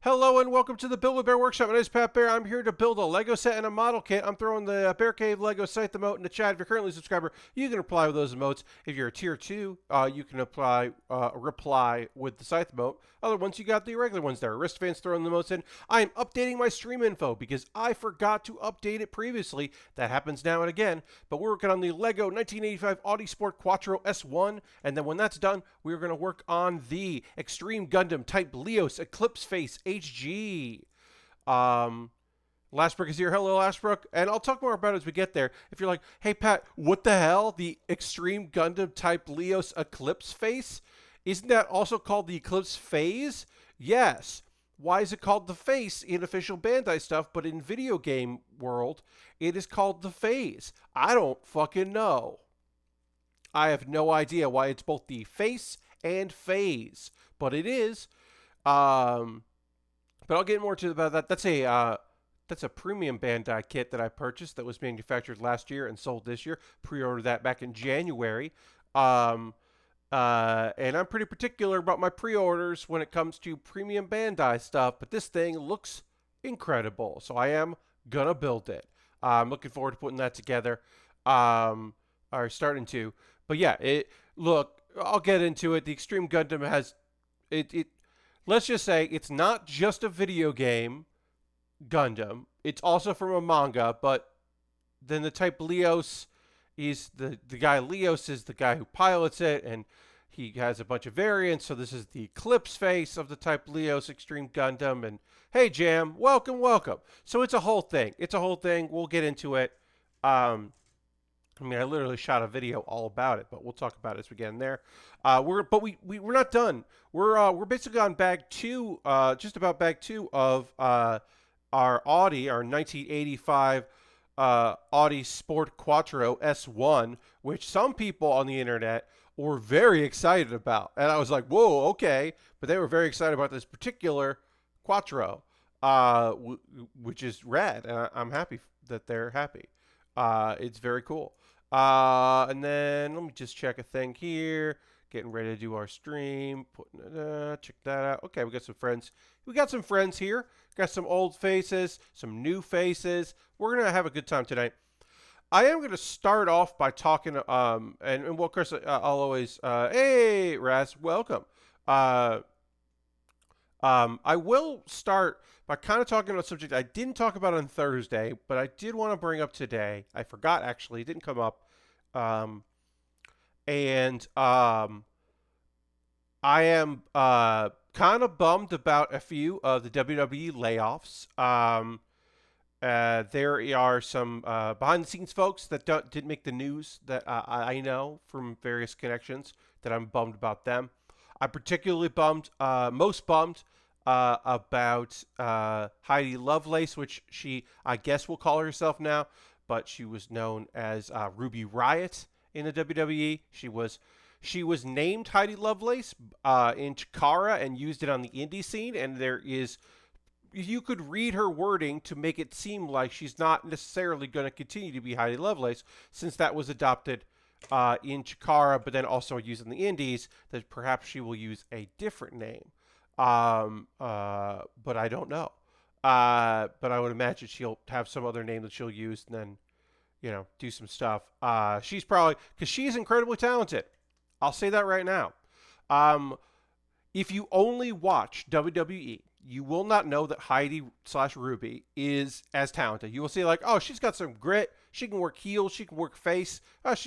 Hello and welcome to the Build With Baer Workshop. My name is Pat Baer. I'm here to build a Lego set and a model kit. I'm throwing the Bear Cave Lego site emote in the chat. If you're currently a subscriber, you can reply with those emotes. If you're a tier 2, you can reply with the scythe emote. Other ones, you got the regular ones there. Wristbands throwing the emotes in. I am updating my stream info because I forgot to update it previously. That happens now and again. But we're working on the Lego 1985 Audi Sport Quattro S1. And then when that's done, we're going to work on the Extreme Gundam Type Leos Eclipse Face HG. Lashbrook is here. Hello, Lashbrook. And I'll talk more about it as we get there. If you're like, hey, Pat, what the hell? The Extreme Gundam Type Leos Eclipse Face? Isn't that also called the Eclipse Phase? Yes. Why is it called the Face in official Bandai stuff, but in video game world, it is called the Phase? I don't fucking know. I have no idea why it's both the Face and Phase, but it is. But I'll get more to about that. That's a premium Bandai kit that I purchased that was manufactured last year and sold this year. Pre-ordered that back in January. And I'm pretty particular about my pre-orders when it comes to premium Bandai stuff. But this thing looks incredible, so I am gonna build it. I'm looking forward to putting that together. Or starting to. But yeah, look, I'll get into it. The Extreme Gundam has it. Let's just say it's not just a video game Gundam. It's also from a manga, but then the type Leos is the guy Leos is the guy who pilots it, and he has a bunch of variants. So this is the Eclipse face of the type Leos Extreme Gundam. And hey, Jam, welcome. So it's a whole thing. We'll get into it. I literally shot a video all about it, but we'll talk about it as we get in there. We're not done. We're basically on bag 2, just about bag 2 of our 1985 Audi Sport Quattro S1, which some people on the internet were very excited about, and I was like, whoa, okay, but they were very excited about this particular Quattro, which is rad, and I'm happy that they're happy. It's very cool. And then let me just check a thing here. Getting ready to do our stream. Check that out. Okay, we got some friends. We got some friends here. Got some old faces, some new faces. We're gonna have a good time tonight. I am gonna start off by talking. And well, of course, I'll always. Hey, Raz, welcome. I will start by kind of talking about a subject I didn't talk about on Thursday, but I did want to bring up today. I forgot, actually. It didn't come up. I am kind of bummed about a few of the WWE layoffs. There are some behind-the-scenes folks that didn't make the news that I know from various connections that I'm bummed about them. I'm particularly most bummed about Heidi Lovelace, which she, I guess, will call herself now, but she was known as Ruby Riott in the WWE. She was named Heidi Lovelace in Chikara and used it on the indie scene, and you could read her wording to make it seem like she's not necessarily going to continue to be Heidi Lovelace, since that was adopted in Chikara, but then also used in the indies, that perhaps she will use a different name. But I don't know. But I would imagine she'll have some other name that she'll use and then, do some stuff. She's probably, because she's incredibly talented. I'll say that right now. If you only watch WWE, you will not know that Heidi/Ruby is as talented. You will see like, oh, she's got some grit. She can work heel. She can work face.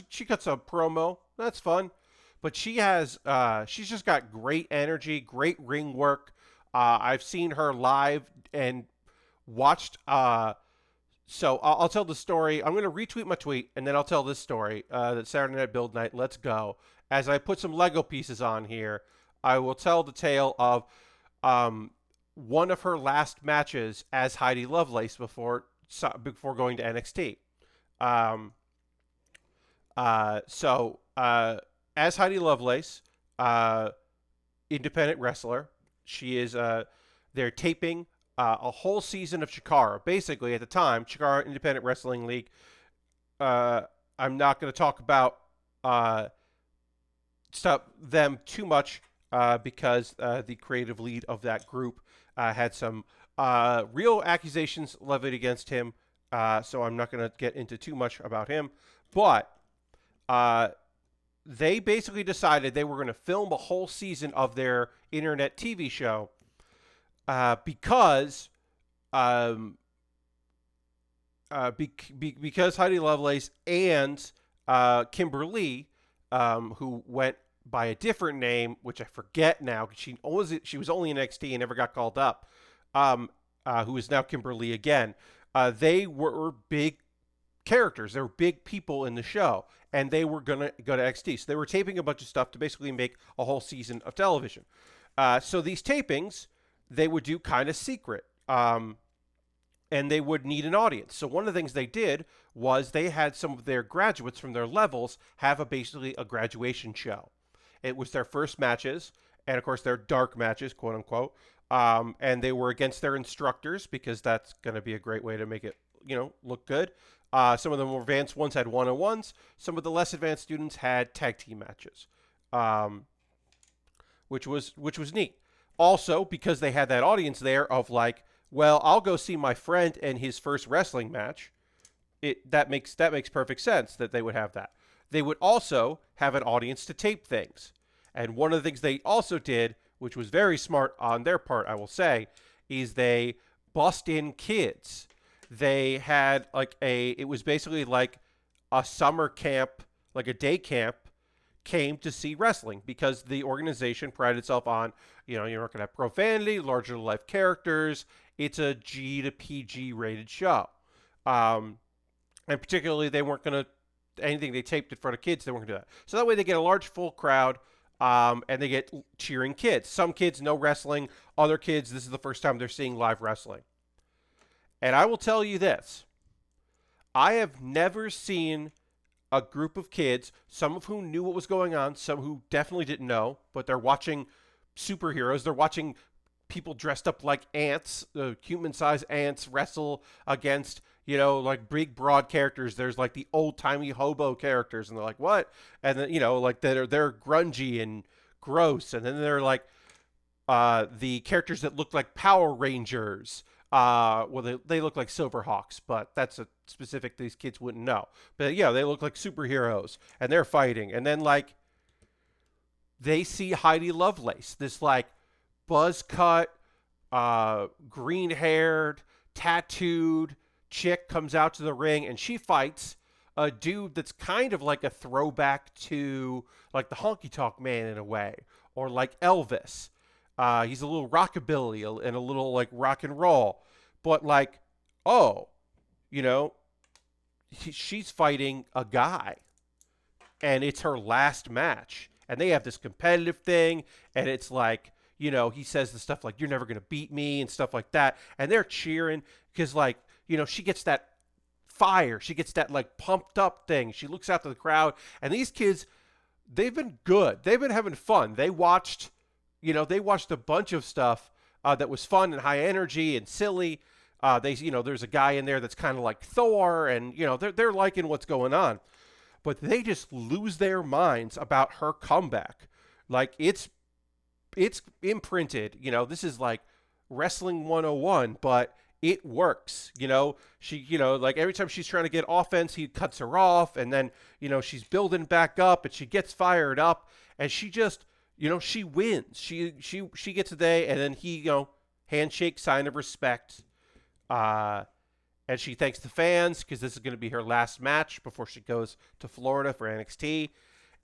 She cuts a promo. That's fun. But she's just got great energy, great ring work. I've seen her live and watched. So I'll tell the story. I'm going to retweet my tweet, and then I'll tell this story. That Saturday Night Build Night. Let's go. As I put some Lego pieces on here, I will tell the tale of one of her last matches as Heidi Lovelace before going to NXT. As Heidi Lovelace, independent wrestler, she is. They're taping a whole season of Chikara. Basically, at the time, Chikara Independent Wrestling League. I'm not going to talk about them too much because the creative lead of that group had some real accusations levied against him. So I'm not going to get into too much about him. But they basically decided they were going to film a whole season of their internet TV show because because Heidi Lovelace and Kimberly, who went by a different name, which I forget now, because she was only in NXT and never got called up, who is now Kimberly again. They were big characters. They were big people in the show, and they were going to go to NXT. So they were taping a bunch of stuff to basically make a whole season of television. So these tapings, they would do kind of secret. And they would need an audience. So one of the things they did was they had some of their graduates from their levels have basically a graduation show. It was their first matches, and of course their dark matches, quote unquote. And they were against their instructors because that's going to be a great way to make it, look good. Some of the more advanced ones had one-on-ones. Some of the less advanced students had tag team matches, which was neat. Also, because they had that audience there of like, well, I'll go see my friend in his first wrestling match. That makes perfect sense that they would have that. They would also have an audience to tape things. And one of the things they also did, which was very smart on their part, I will say, is they bust in kids. They had it was basically like a summer camp, like a day camp, came to see wrestling because the organization prided itself on, you're not going to have profanity, larger than life characters. It's a G to PG rated show. And particularly they weren't going to, anything they taped in front of kids, they weren't going to do that. So that way they get a large full crowd, and they get cheering kids. Some kids know wrestling. Other kids, this is the first time they're seeing live wrestling. And I will tell you this. I have never seen a group of kids, some of whom knew what was going on, some who definitely didn't know, but they're watching superheroes. They're watching people dressed up like ants, human-sized ants, wrestle against, like big, broad characters. There's like the old-timey hobo characters, and they're like, what? And then, like they're grungy and gross. And then they're like the characters that look like Power Rangers. Well, they look like Silverhawks, but that's a specific these kids wouldn't know. But yeah, they look like superheroes, and they're fighting. And then like they see Heidi Lovelace, this like buzz cut, green-haired, tattooed chick comes out to the ring, and she fights a dude that's kind of like a throwback to like the Honky Tonk Man in a way, or like Elvis. He's a little rockabilly and a little like rock and roll, but like, she's fighting a guy, and it's her last match, and they have this competitive thing, and it's like, he says the stuff like, you're never going to beat me and stuff like that, and they're cheering because like, she gets that fire, she gets that like pumped up thing. She looks out to the crowd, and these kids, they've been good. They've been having fun. They watched a bunch of stuff that was fun and high energy and silly. There's a guy in there that's kind of like Thor, and they're liking what's going on, but they just lose their minds about her comeback. Like it's imprinted. This is like wrestling 101, but it works. She, like every time she's trying to get offense, he cuts her off, and then she's building back up, and she gets fired up, and she just. She wins. She gets a day, and then he, handshake, sign of respect. And she thanks the fans because this is going to be her last match before she goes to Florida for NXT.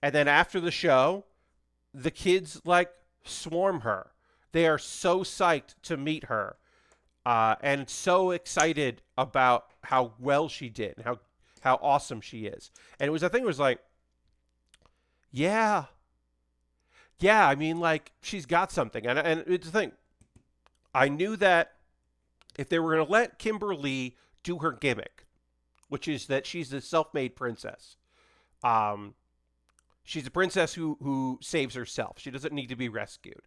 And then after the show, the kids like swarm her. They are so psyched to meet her, and so excited about how well she did and how awesome she is. And it was like, yeah. Yeah, I mean, like, she's got something. And it's the thing. I knew that if they were going to let Kimberly do her gimmick, which is that she's a self-made princess. She's a princess who saves herself. She doesn't need to be rescued.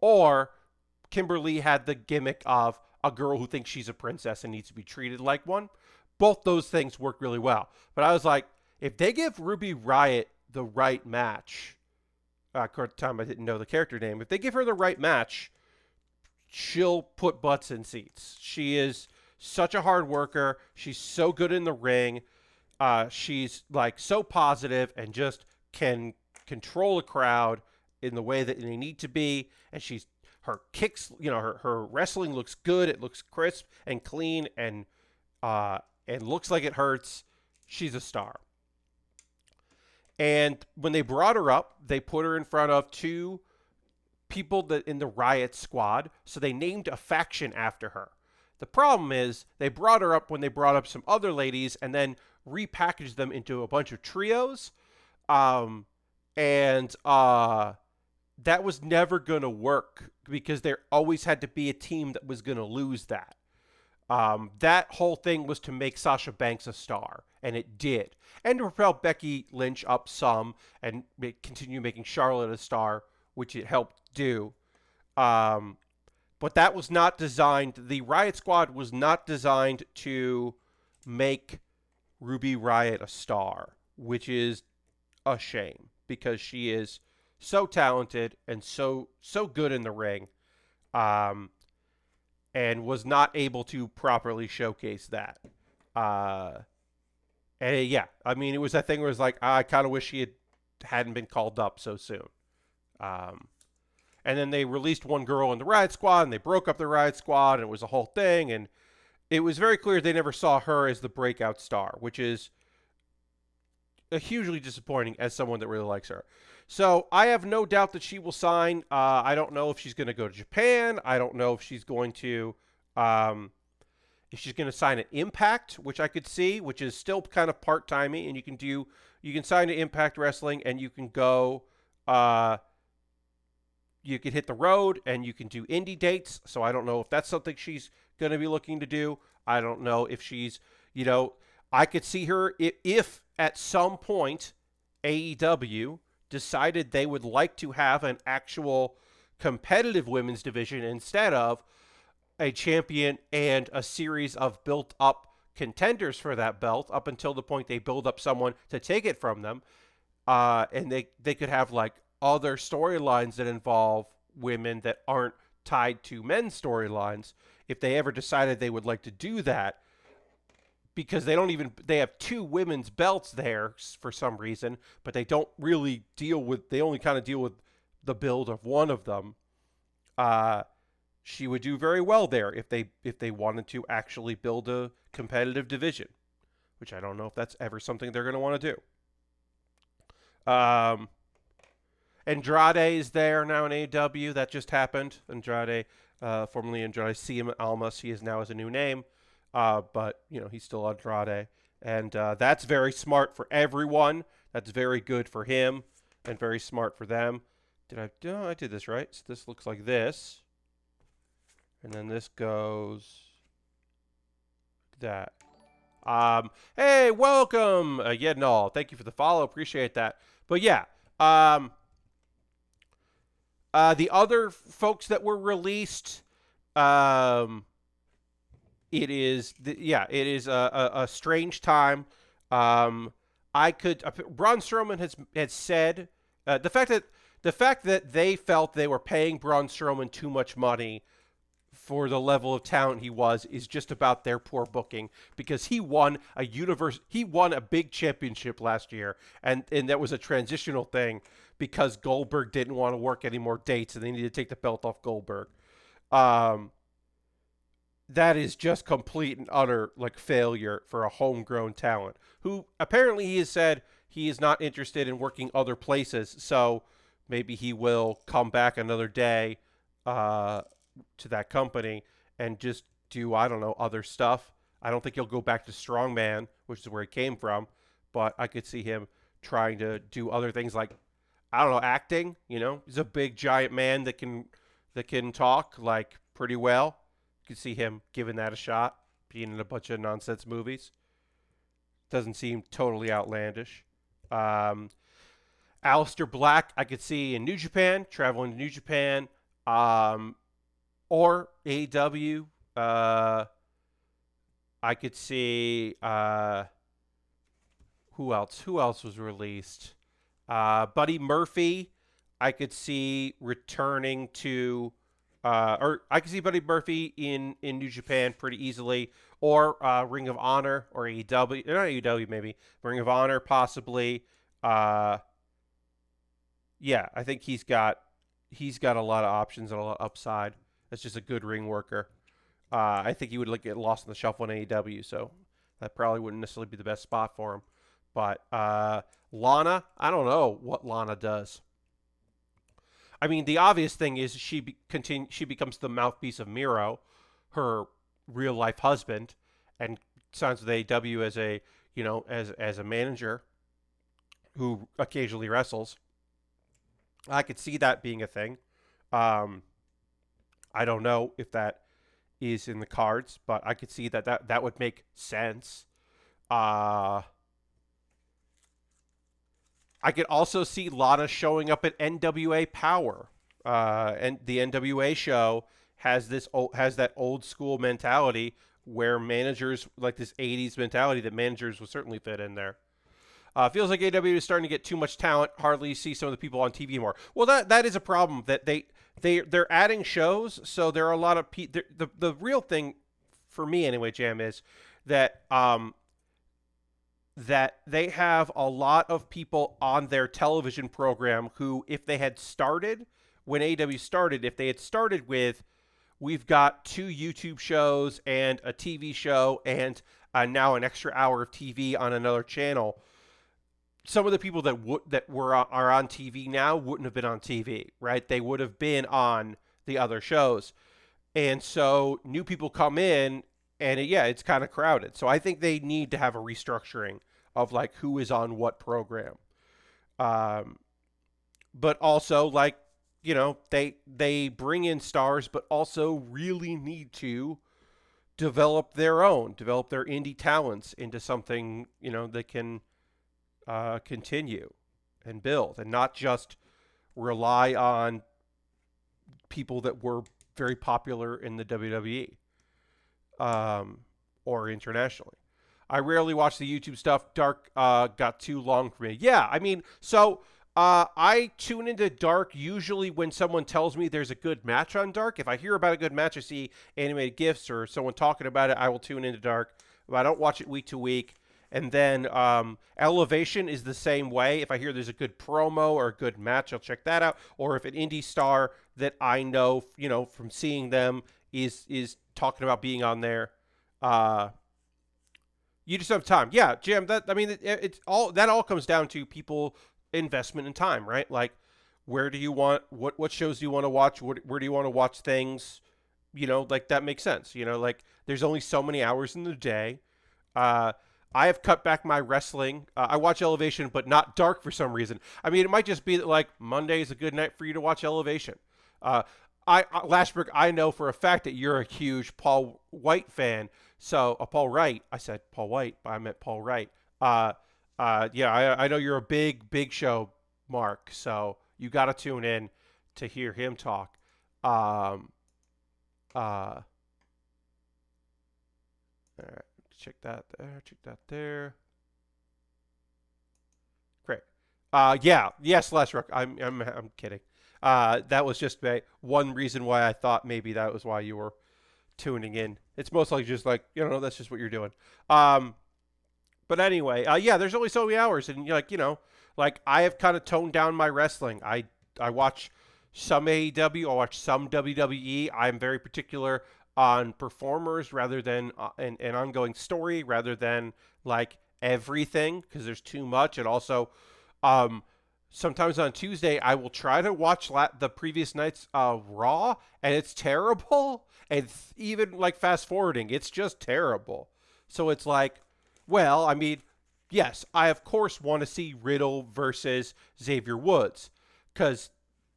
Or Kimberly had the gimmick of a girl who thinks she's a princess and needs to be treated like one. Both those things work really well. But I was like, if they give Ruby Riott the right match, at the time I didn't know the character name. If they give her the right match, she'll put butts in seats. She is such a hard worker. She's so good in the ring. She's like so positive and just can control a crowd in the way that they need to be. And she's her kicks, her wrestling looks good. It looks crisp and clean and looks like it hurts. She's a star. And when they brought her up, they put her in front of two people that in the Riot Squad, so they named a faction after her. The problem is they brought her up when they brought up some other ladies and then repackaged them into a bunch of trios. And that was never going to work because there always had to be a team that was going to lose that. That whole thing was to make Sasha Banks a star, and it did. And to propel Becky Lynch up some and continue making Charlotte a star, which it helped do. But that was not designed, the Riot Squad was not designed to make Ruby Riott a star, which is a shame because she is so talented and so good in the ring. And was not able to properly showcase that. And yeah, I mean, it was that thing where it was like, I kind of wish she hadn't been called up so soon. And then they released one girl in the Riot Squad, and they broke up the Riot Squad, and it was a whole thing. And it was very clear they never saw her as the breakout star, which is hugely disappointing as someone that really likes her. So I have no doubt that she will sign. I don't know if she's going to go to Japan. I don't know if she's going to sign an Impact, which I could see, which is still kind of part-timey, and you can sign to Impact Wrestling, and you can go, you can hit the road, and you can do indie dates. So I don't know if that's something she's going to be looking to do. I don't know if she's, I could see her if at some point AEW decided they would like to have an actual competitive women's division instead of a champion and a series of built-up contenders for that belt up until the point they build up someone to take it from them. And they could have like other storylines that involve women that aren't tied to men's storylines if they ever decided they would like to do that. Because they have two women's belts there for some reason, but they don't really they only kind of deal with the build of one of them. She would do very well there if they wanted to actually build a competitive division, which I don't know if that's ever something they're going to want to do. Andrade is there now in AEW. That just happened. Andrade, formerly Andrade Cien Almas, he is now as a new name. But, he's still Andrade. And that's very smart for everyone. That's very good for him and very smart for them. I did this right. So this looks like this. And then this goes that. Hey, welcome. No, thank you for the follow. Appreciate that. But yeah, the other folks that were released, it is a strange time. Braun Strowman has said the fact that they felt they were paying Braun Strowman too much money for the level of talent he was is just about their poor booking, because he won a big championship last year, and that was a transitional thing because Goldberg didn't want to work any more dates and they needed to take the belt off Goldberg. That is just complete and utter failure for a homegrown talent who apparently he has said he is not interested in working other places. So maybe he will come back another day to that company and just do, I don't know, other stuff. I don't think he'll go back to Strongman, which is where he came from, but I could see him trying to do other things like, I don't know, acting. He's a big giant man that can talk pretty well. You could see him giving that a shot, being in a bunch of nonsense movies. Doesn't seem totally outlandish. Aleister Black, I could see in New Japan, traveling to New Japan, or AEW. I could see who else? Who else was released? Buddy Murphy, I could see returning to, or I could see Buddy Murphy in New Japan pretty easily, or Ring of Honor or AEW, not AEW maybe, Ring of Honor possibly. Uh, yeah, I think he's got a lot of options and a lot of upside. That's just a good ring worker. I think he would like get lost in the shuffle in AEW, so that probably wouldn't necessarily be the best spot for him. But Lana, I don't know what Lana does. I mean, the obvious thing is she becomes the mouthpiece of Miro, her real life husband, and signs with AEW as a as a manager who occasionally wrestles. I could see that being a thing. Um, I don't know if that is in the cards, but I could see that would make sense. Uh, I could also see Lana showing up at NWA Power, and the NWA show has that old school mentality where managers like this '80s mentality that managers will certainly fit in there. Feels like AW is starting to get too much talent. Hardly see some of the people on TV more. Well, that is a problem that they're adding shows, so there are a lot of the real thing for me anyway, Jam, is that that they have a lot of people on their television program who, if they had started when AW started, if they had started with, we've got 2 YouTube shows and a TV show and now an extra hour of TV on another channel, some of the people are on TV now wouldn't have been on TV, right? They would have been on the other shows, and so new people come in, and it's kind of crowded. So I think they need to have a restructuring of like who is on what program, um, but also like they bring in stars, but also really need to develop their indie talents into something that can continue and build, and not just rely on people that were very popular in the WWE or internationally. I rarely watch the YouTube stuff. Dark got too long for me. Yeah, I mean, so I tune into Dark usually when someone tells me there's a good match on Dark. If I hear about a good match, I see animated GIFs or someone talking about it, I will tune into Dark. But I don't watch it week to week. And then Elevation is the same way. If I hear there's a good promo or a good match, I'll check that out. Or if an indie star that I know, from seeing them is talking about being on there, you just have time. Yeah, Jim. It's all that all comes down to people investment in time, right? Like, where do you want what shows do you want to watch? Where do you want to watch things? Like that makes sense. Like there's only so many hours in the day. I have cut back my wrestling. I watch Elevation, but not Dark for some reason. I mean, it might just be that like Monday is a good night for you to watch Elevation. Lashbrook, I know for a fact that you're a huge Paul White fan. So Paul Wright. I said Paul White, but I meant Paul Wright. Yeah, I know you're a big show mark. So you got to tune in to hear him talk. Um, all right. Check that there. Check that there. Great. Yeah. Yes, Lashbrook. I'm kidding. That was just one reason why I thought maybe that was why you were tuning in. It's most likely just like that's just what you're doing. But anyway, yeah. There's only so many hours, and like I have kind of toned down my wrestling. I watch some AEW. I watch some WWE. I'm very particular on performers rather than an ongoing story, rather than like everything, because there's too much. And also, sometimes on Tuesday I will try to watch the previous night's Raw, and it's terrible. And even like fast forwarding, it's just terrible. So it's like, well, I mean, yes, I of course want to see Riddle versus Xavier Woods, because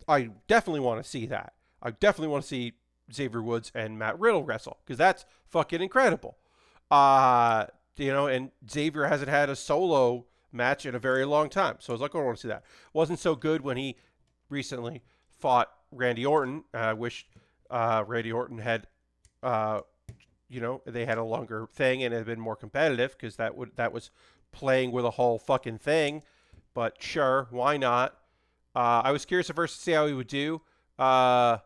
I definitely want to see that. I definitely want to see Xavier Woods and Matt Riddle wrestle, because that's fucking incredible. And Xavier hasn't had a solo match in a very long time, so I was like, I want to see that. Wasn't so good when he recently fought Randy Orton. I wish Randy Orton had, they had a longer thing and it had been more competitive, because that was playing with a whole fucking thing. But sure, why not? I was curious at first to see how he would do. Uh,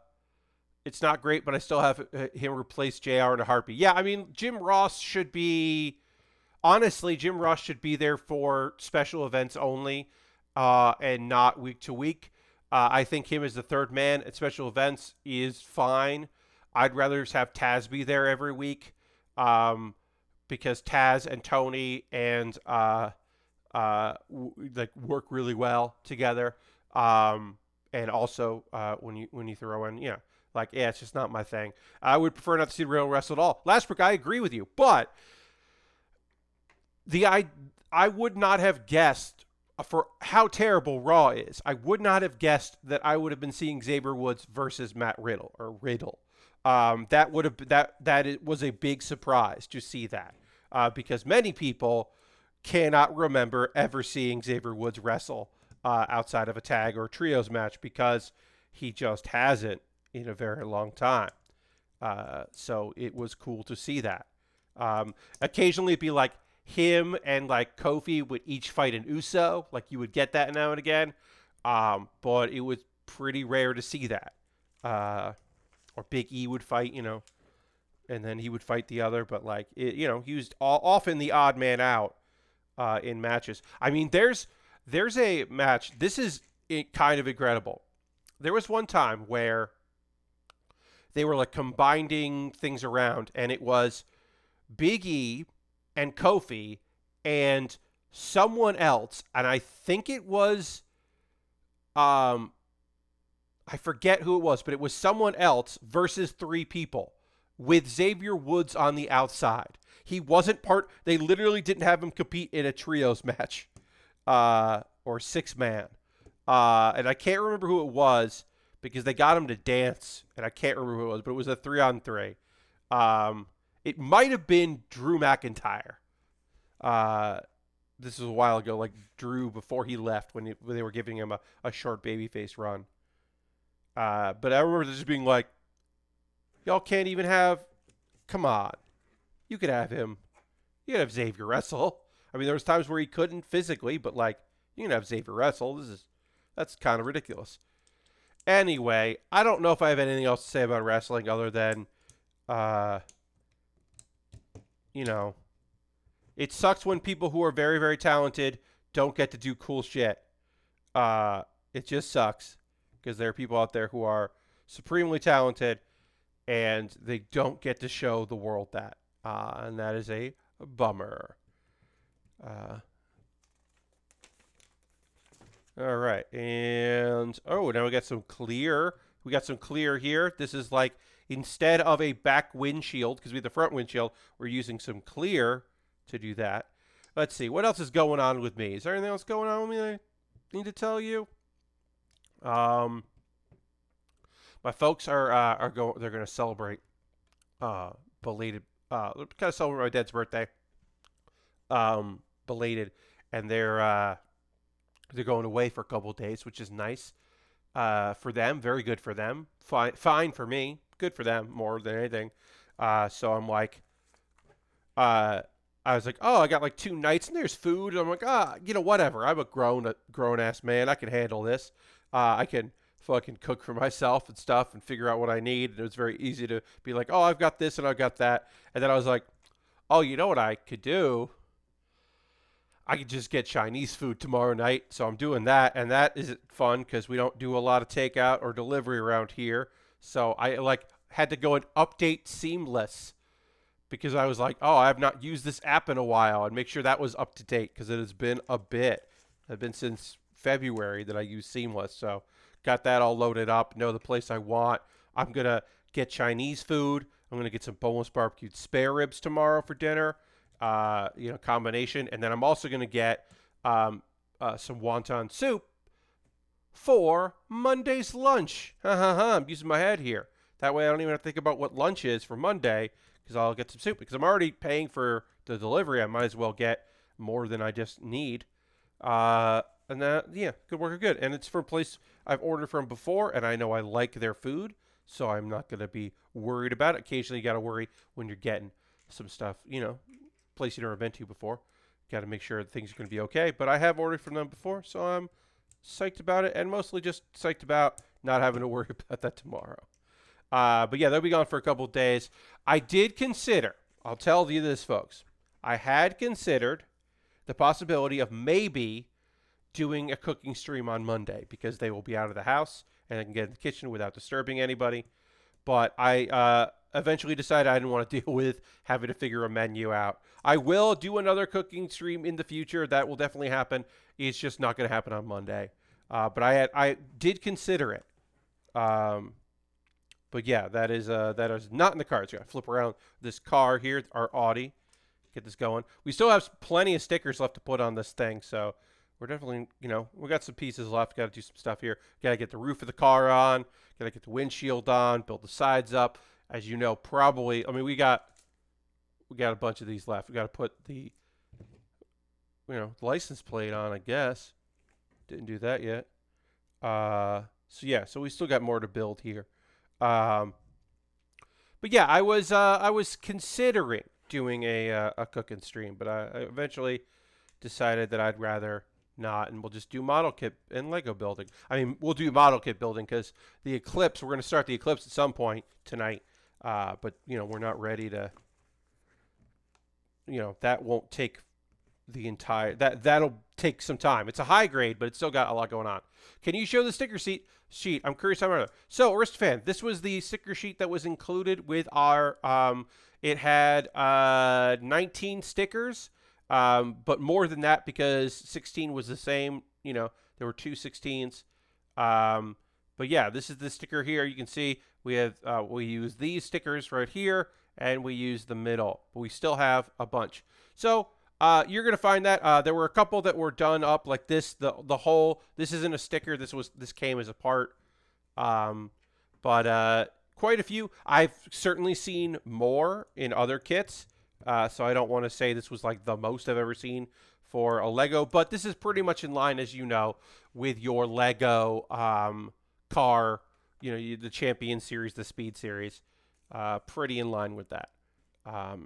it's not great, but I still have him replace JR in a heartbeat. Yeah, I mean, Jim Ross should be. Honestly, Jim Ross should be there for special events only, and not week to week. I think him as the third man at special events is fine. I'd rather just have Taz be there every week, because Taz and Tony and like work really well together. And also when you throw in, like, yeah, it's just not my thing. I would prefer not to see real wrestle at all. Lastbrook, I agree with you, but I would not have guessed for how terrible Raw is. I would not have guessed that I would have been seeing Xavier Woods versus Matt Riddle or Riddle. That would have that it was a big surprise to see that, because many people cannot remember ever seeing Xavier Woods wrestle outside of a tag or trios match because he just hasn't in a very long time. So it was cool to see that. Occasionally it'd be like him and like Kofi would each fight an Uso. Like you would get that now and again. But it was pretty rare to see that. Or Big E would fight, and then he would fight the other. But like, he was often the odd man out in matches. I mean, there's a match. This is kind of incredible. There was one time where they were like combining things around, and it was Big E and Kofi and someone else, and I think it was I forget who it was, but it was someone else versus three people with Xavier Woods on the outside. He wasn't part. They literally didn't have him compete in a trios match, or six man, and I can't remember who it was because they got him to dance, and I can't remember who it was, but it was a 3-on-3. It might have been Drew McIntyre. This was a while ago, like Drew before he left when they were giving him a short babyface run. But I remember this being like, y'all can't even have. Come on, you could have him. You could have Xavier wrestle. I mean, there was times where he couldn't physically, but like you can have Xavier wrestle. That's kind of ridiculous. Anyway, I don't know if I have anything else to say about wrestling other than, it sucks when people who are very, very talented don't get to do cool shit. It just sucks because there are people out there who are supremely talented and they don't get to show the world that. And that is a bummer. All right. And, now we got some clear. We got some clear here. This is like, instead of a back windshield, because we have the front windshield, we're using some clear to do that. Let's see. What else is going on with me? Is there anything else going on with me that I need to tell you? My folks are going. They're going to celebrate belated. Kind of celebrate my dad's birthday. Belated, and they're going away for a couple of days, which is nice for them. Very good for them. Fine for me. Good for them more than anything. So I'm like, I was like, oh, I got like 2 nights and there's food. And I'm like, whatever. I'm a grown ass man. I can handle this. I can fucking cook for myself and stuff and figure out what I need. And it was very easy to be like, oh, I've got this and I've got that. And then I was like, oh, you know what I could do? I could just get Chinese food tomorrow night. So I'm doing that. And that is fun because we don't do a lot of takeout or delivery around here. So I had to go and update Seamless because I was like, oh, I have not used this app in a while, and make sure that was up to date because it has been a bit. It's been since February that I use Seamless. So got that all loaded up. Know the place I want. I'm going to get Chinese food. I'm going to get some boneless barbecued spare ribs tomorrow for dinner, combination. And then I'm also going to get some wonton soup for Monday's lunch. I'm using my head here. That way I don't even have to think about what lunch is for Monday because I'll get some soup. Because I'm already paying for the delivery. I might as well get more than I just need. And that, good work, good. And it's for a place I've ordered from before, and I know I like their food, so I'm not going to be worried about it. Occasionally you got to worry when you're getting some stuff, place you've never been to before. Got to make sure things are going to be okay. But I have ordered from them before, so I'm psyched about it, and mostly just psyched about not having to worry about that tomorrow. But yeah, they'll be gone for a couple of days. I did consider, I'll tell you this, folks. I had considered the possibility of maybe doing a cooking stream on Monday because they will be out of the house and I can get in the kitchen without disturbing anybody. But I eventually decided I didn't want to deal with having to figure a menu out. I will do another cooking stream in the future. That will definitely happen. It's just not going to happen on Monday. But I did consider it. But yeah, that is not in the cards. You got to flip around this car here, our Audi. Get this going. We still have plenty of stickers left to put on this thing, so we're definitely, we got some pieces left. Got to do some stuff here. Got to get the roof of the car on. Got to get the windshield on. Build the sides up. As you know, probably. I mean, we got a bunch of these left. We got to put the, license plate on. I guess didn't do that yet. So yeah, so we still got more to build here. But yeah, I was considering doing a cooking stream, but I eventually decided that I'd rather not, and we'll just do model kit and Lego building. I mean, we'll do model kit building because the Eclipse, we're going to start the Eclipse at some point tonight, but, we're not ready to, that won't take the entire, that'll take some time. It's a high grade, but it's still got a lot going on. Can you show the sticker sheet? I'm curious how many. So, Aristofan, this was the sticker sheet that was included with our, it had 19 stickers, but more than that because 16 was the same. There were two 16s. But yeah, this is the sticker here. You can see we have we use these stickers right here, and we use the middle. But we still have a bunch. So you're gonna find that there were a couple that were done up like this. The whole, this isn't a sticker. This came as a part. But quite a few. I've certainly seen more in other kits, so I don't want to say this was like the most I've ever seen for a Lego, but this is pretty much in line, as you know, with your Lego car, the Champion series, the Speed series, pretty in line with that. I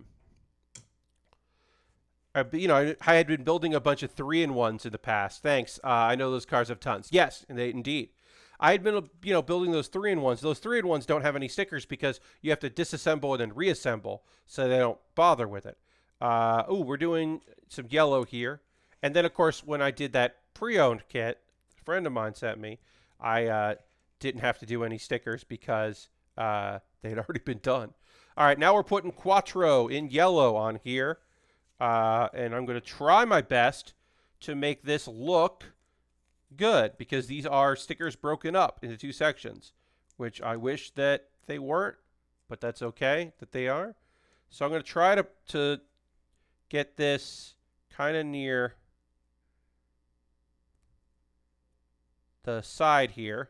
had been building a bunch of 3-in-1s in the past. Thanks. I know those cars have tons. Yes, indeed. I had been, building those 3-in-1s. Those 3-in-1s don't have any stickers because you have to disassemble and then reassemble, so they don't bother with it. We're doing some yellow here. And then, of course, when I did that pre-owned kit, a friend of mine sent me, I didn't have to do any stickers because they'd already been done. All right, now we're putting Quattro in yellow on here. And I'm going to try my best to make this look good because these are stickers broken up into two sections, which I wish that they weren't, but that's okay that they are. So I'm going to try to get this kind of near the side here.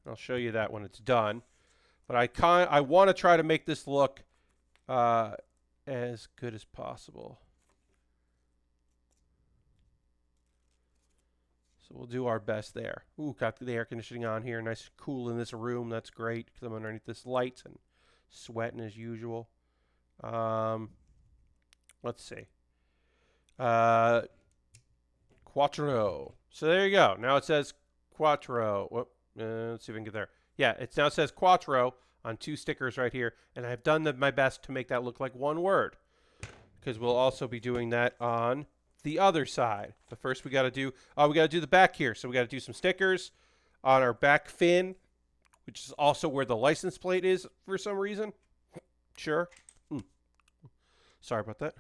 I'll show you that when it's done. But I want to try to make this look as good as possible. So we'll do our best there. Ooh, got the air conditioning on here. Nice and cool in this room. That's great because I'm underneath this lights and sweating as usual. Let's see. Quattro. So there you go. Now it says Quattro. Whoop. Let's see if we can get there. Yeah, it now says Quattro on two stickers right here, and I've done my best to make that look like one word because we'll also be doing that on the other side. But first we got to do the back here. So we got to do some stickers on our back fin, which is also where the license plate is for some reason. Sure. Sorry about that.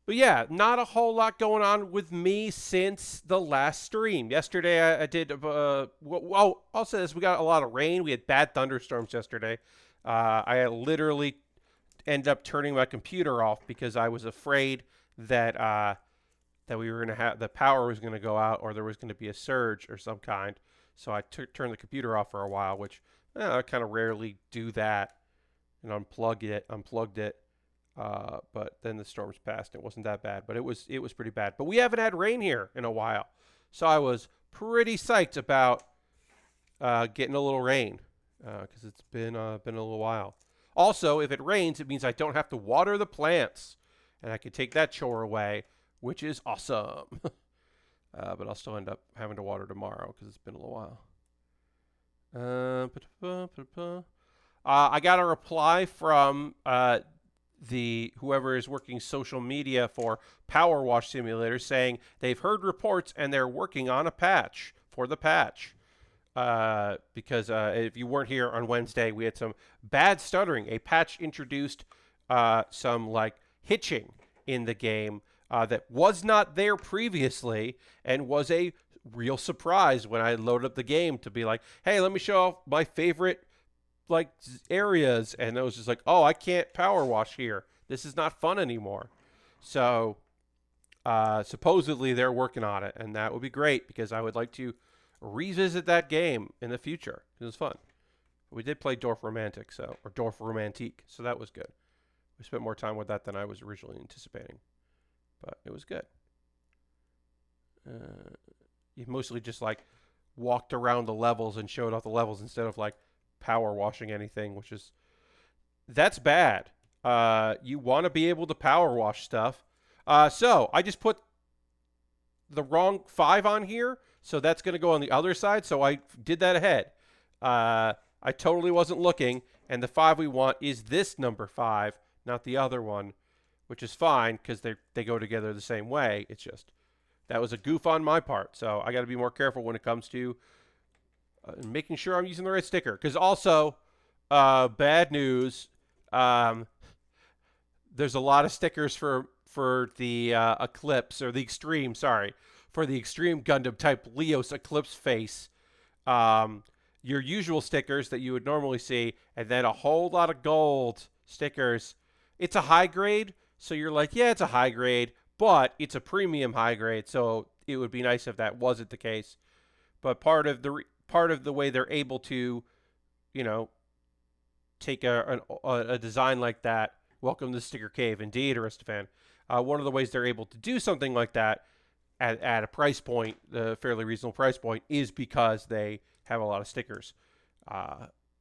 But yeah, not a whole lot going on with me since the last stream. Yesterday I did, I'll say this, we got a lot of rain. We had bad thunderstorms yesterday. I literally ended up turning my computer off because I was afraid that we were going to have, the power was going to go out or there was going to be a surge or some kind. So I turned the computer off for a while, which I kind of rarely do that, and unplugged it. But then the storms passed. It wasn't that bad, but it was pretty bad. But we haven't had rain here in a while, so I was pretty psyched about getting a little rain because it's been a little while. Also, if it rains, it means I don't have to water the plants, and I can take that chore away which is awesome. But I'll still end up having to water tomorrow because it's been a little while. I got a reply from the whoever is working social media for Power Wash Simulator saying they've heard reports and they're working on a patch for the patch. Because if you weren't here on Wednesday, we had some bad stuttering. A patch introduced some like hitching in the game that was not there previously and was a real surprise when I loaded up the game to be like, hey, let me show off my favorite like areas, and it was just like, oh, I can't power wash here. This is not fun anymore. So supposedly they're working on it, and that would be great because I would like to revisit that game in the future. It was fun. We did play Dorf Romantic, or Dorf Romantique, so that was good. We spent more time with that than I was originally anticipating, but it was good. You mostly just like walked around the levels and showed off the levels instead of like power washing anything, which is that's bad. You want to be able to power wash stuff. So I just put the wrong 5 on here, so that's going to go on the other side. So I did that ahead. I totally wasn't looking, and the 5 we want is this number 5, not the other one, which is fine because they go together the same way. It's just that was a goof on my part, so I got to be more careful when it comes to making sure I'm using the right sticker. Because also, bad news, there's a lot of stickers for the Eclipse, or the Extreme, sorry, for the Extreme Gundam type Leos Eclipse face. Your usual stickers that you would normally see, and then a whole lot of gold stickers. It's a high grade, so you're like, yeah, it's a high grade, but it's a premium high grade, so it would be nice if that wasn't the case. But part of the way they're able to, take a design like that. Welcome to the Sticker Cave, indeed, Aristophan. One of the ways they're able to do something like that at a price point, a fairly reasonable price point, is because they have a lot of stickers,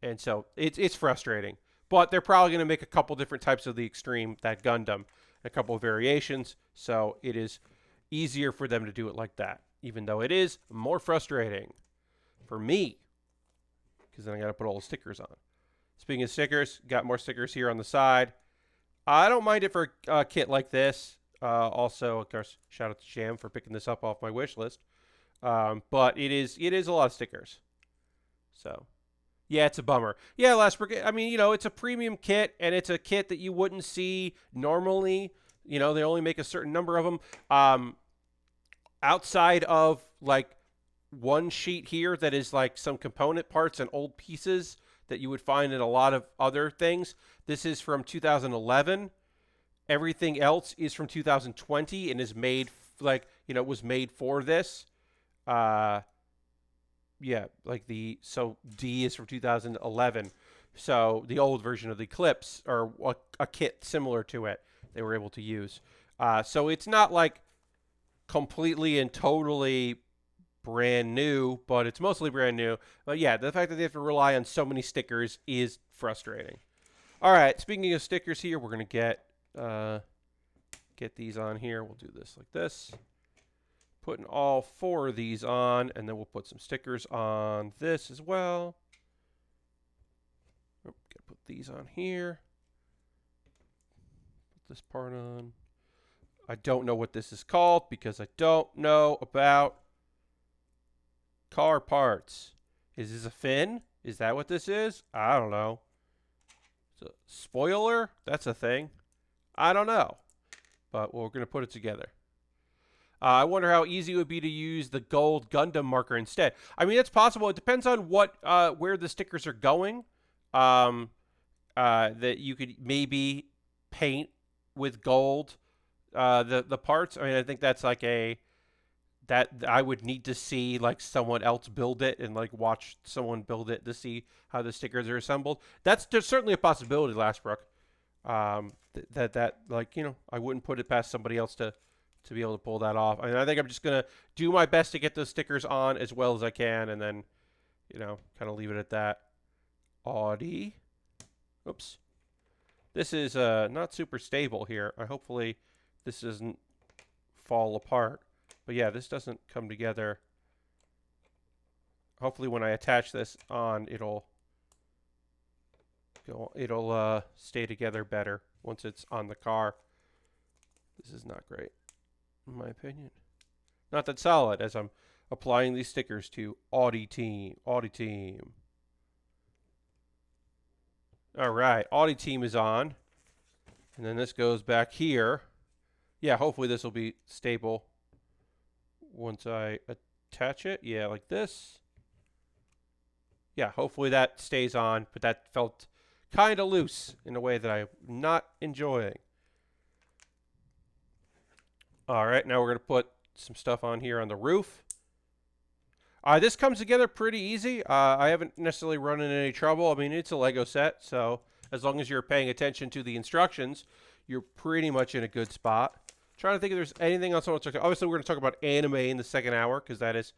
and so it's frustrating. But they're probably going to make a couple different types of the Extreme, that Gundam, a couple of variations, so it is easier for them to do it like that, even though it is more frustrating for me, because then I got to put all the stickers on. Speaking of stickers, got more stickers here on the side. I don't mind it for a kit like this. Also, of course, shout out to Jam for picking this up off my wish list. But it is a lot of stickers. So, yeah, it's a bummer. Yeah, Lastbrook, I mean, it's a premium kit, and it's a kit that you wouldn't see normally. They only make a certain number of them. Outside of, like, one sheet here that is, like, some component parts and old pieces that you would find in a lot of other things. This is from 2011. Everything else is from 2020 and is made, was made for this. So D is from 2011. So the old version of the Eclipse, or a kit similar to it, they were able to use. So it's not like completely and totally brand new, but it's mostly brand new. But yeah, the fact that they have to rely on so many stickers is frustrating. All right, speaking of stickers here, we're going to get these on here. We'll do this like this. Putting all 4 of these on, and then we'll put some stickers on this as well. Oh, gotta put these on here. Put this part on. I don't know what this is called because I don't know about car parts. Is this a fin? Is that what this is? I don't know. It's a spoiler? That's a thing. I don't know. But we're going to put it together. I wonder how easy it would be to use the gold Gundam marker instead. I mean, it's possible. It depends on where the stickers are going. That you could maybe paint with gold the parts. I mean, I think that's like that I would need to see like someone else build it and like watch someone build it to see how the stickers are assembled. There's certainly a possibility, Lastbrook. That I wouldn't put it past somebody else to be able to pull that off. I mean, I think I'm just gonna do my best to get those stickers on as well as I can, and then kind of leave it at that. Audi. Oops. This is not super stable here. Hopefully this isn't fall apart. But yeah, this doesn't come together. Hopefully when I attach this on, it'll stay together better once it's on the car. This is not great, in my opinion. Not that solid as I'm applying these stickers to Audi Team. Audi Team. All right, Audi Team is on. And then this goes back here. Yeah, hopefully this will be stable once I attach it. Yeah, like this. Yeah, hopefully that stays on, but that felt kind of loose in a way that I'm not enjoying. All right, now we're going to put some stuff on here on the roof. This comes together pretty easy. I haven't necessarily run into any trouble. I mean, it's a Lego set, so as long as you're paying attention to the instructions, you're pretty much in a good spot. Trying to think if there's anything else I want to talk about. Obviously, we're going to talk about anime in the second hour, because that is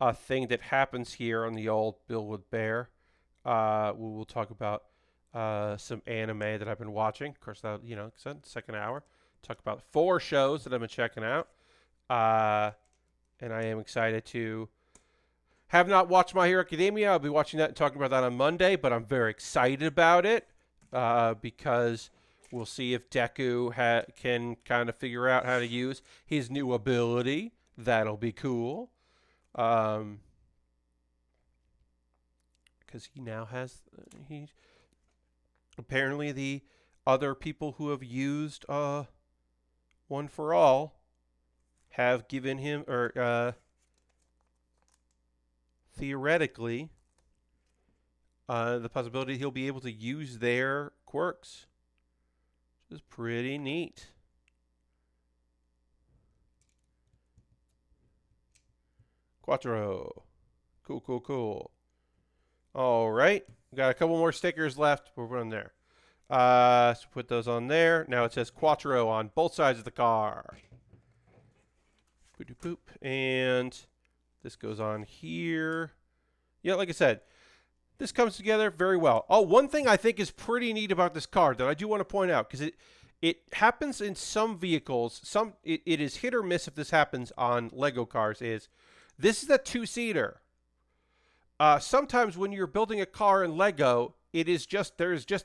a thing that happens here on the old Build with Baer. We will talk about some anime that I've been watching. Of course, that, second hour. Talk about 4 shows that I've been checking out. And I am excited to have not watched My Hero Academia. I'll be watching that and talking about that on Monday, but I'm very excited about it because we'll see if Deku can kind of figure out how to use his new ability. That'll be cool. Because he now has... apparently the other people who have used One for All have given him, or theoretically, the possibility he'll be able to use their quirks, which is pretty neat. Quattro. Cool, cool, cool. All right. We've got a couple more stickers left. We're on there. So put those on there. Now it says Quattro on both sides of the car. Poop. And this goes on here. Yeah, like I said, this comes together very well. Oh, one thing I think is pretty neat about this car that I do want to point out, because it happens in some vehicles. It is hit or miss if this happens on Lego cars. Is this is a 2-seater. Sometimes when you're building a car in Lego, there's just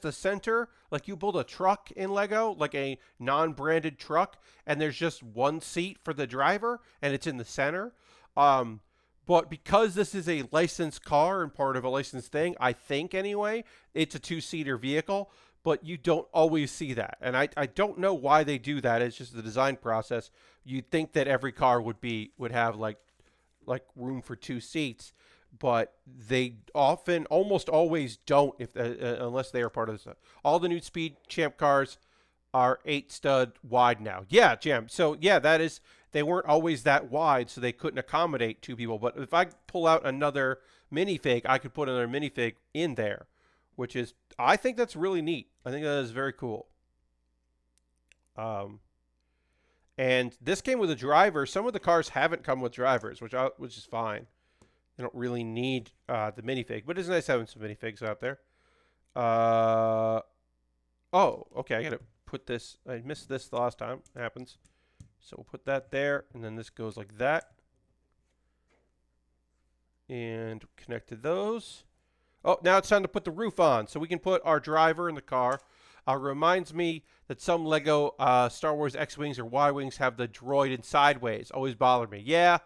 a center, like you build a truck in Lego, like a non-branded truck, and there's just one seat for the driver, and it's in the center. But because this is a licensed car and part of a licensed thing, I think anyway, it's a 2-seater vehicle, but you don't always see that. And I don't know why they do that. It's just the design process. You'd think that every car would have like room for 2 seats. But they almost always don't, unless they are part of this. All the new Speed Champ cars are 8-stud wide now. Yeah, Jam. So yeah, they weren't always that wide, so they couldn't accommodate 2 people. But if I pull out another minifig, I could put another minifig in there, which is, I think that's really neat. I think that is very cool. And this came with a driver. Some of the cars haven't come with drivers, which is fine. They don't really need the minifig, but it's nice having some minifigs out there. Oh, okay. I got to put this. I missed this the last time. It happens. So we'll put that there, and then this goes like that. And connect to those. Oh, now it's time to put the roof on, so we can put our driver in the car. Reminds me that some Lego Star Wars X-Wings or Y-Wings have the droid in sideways. Always bothered me. Yeah.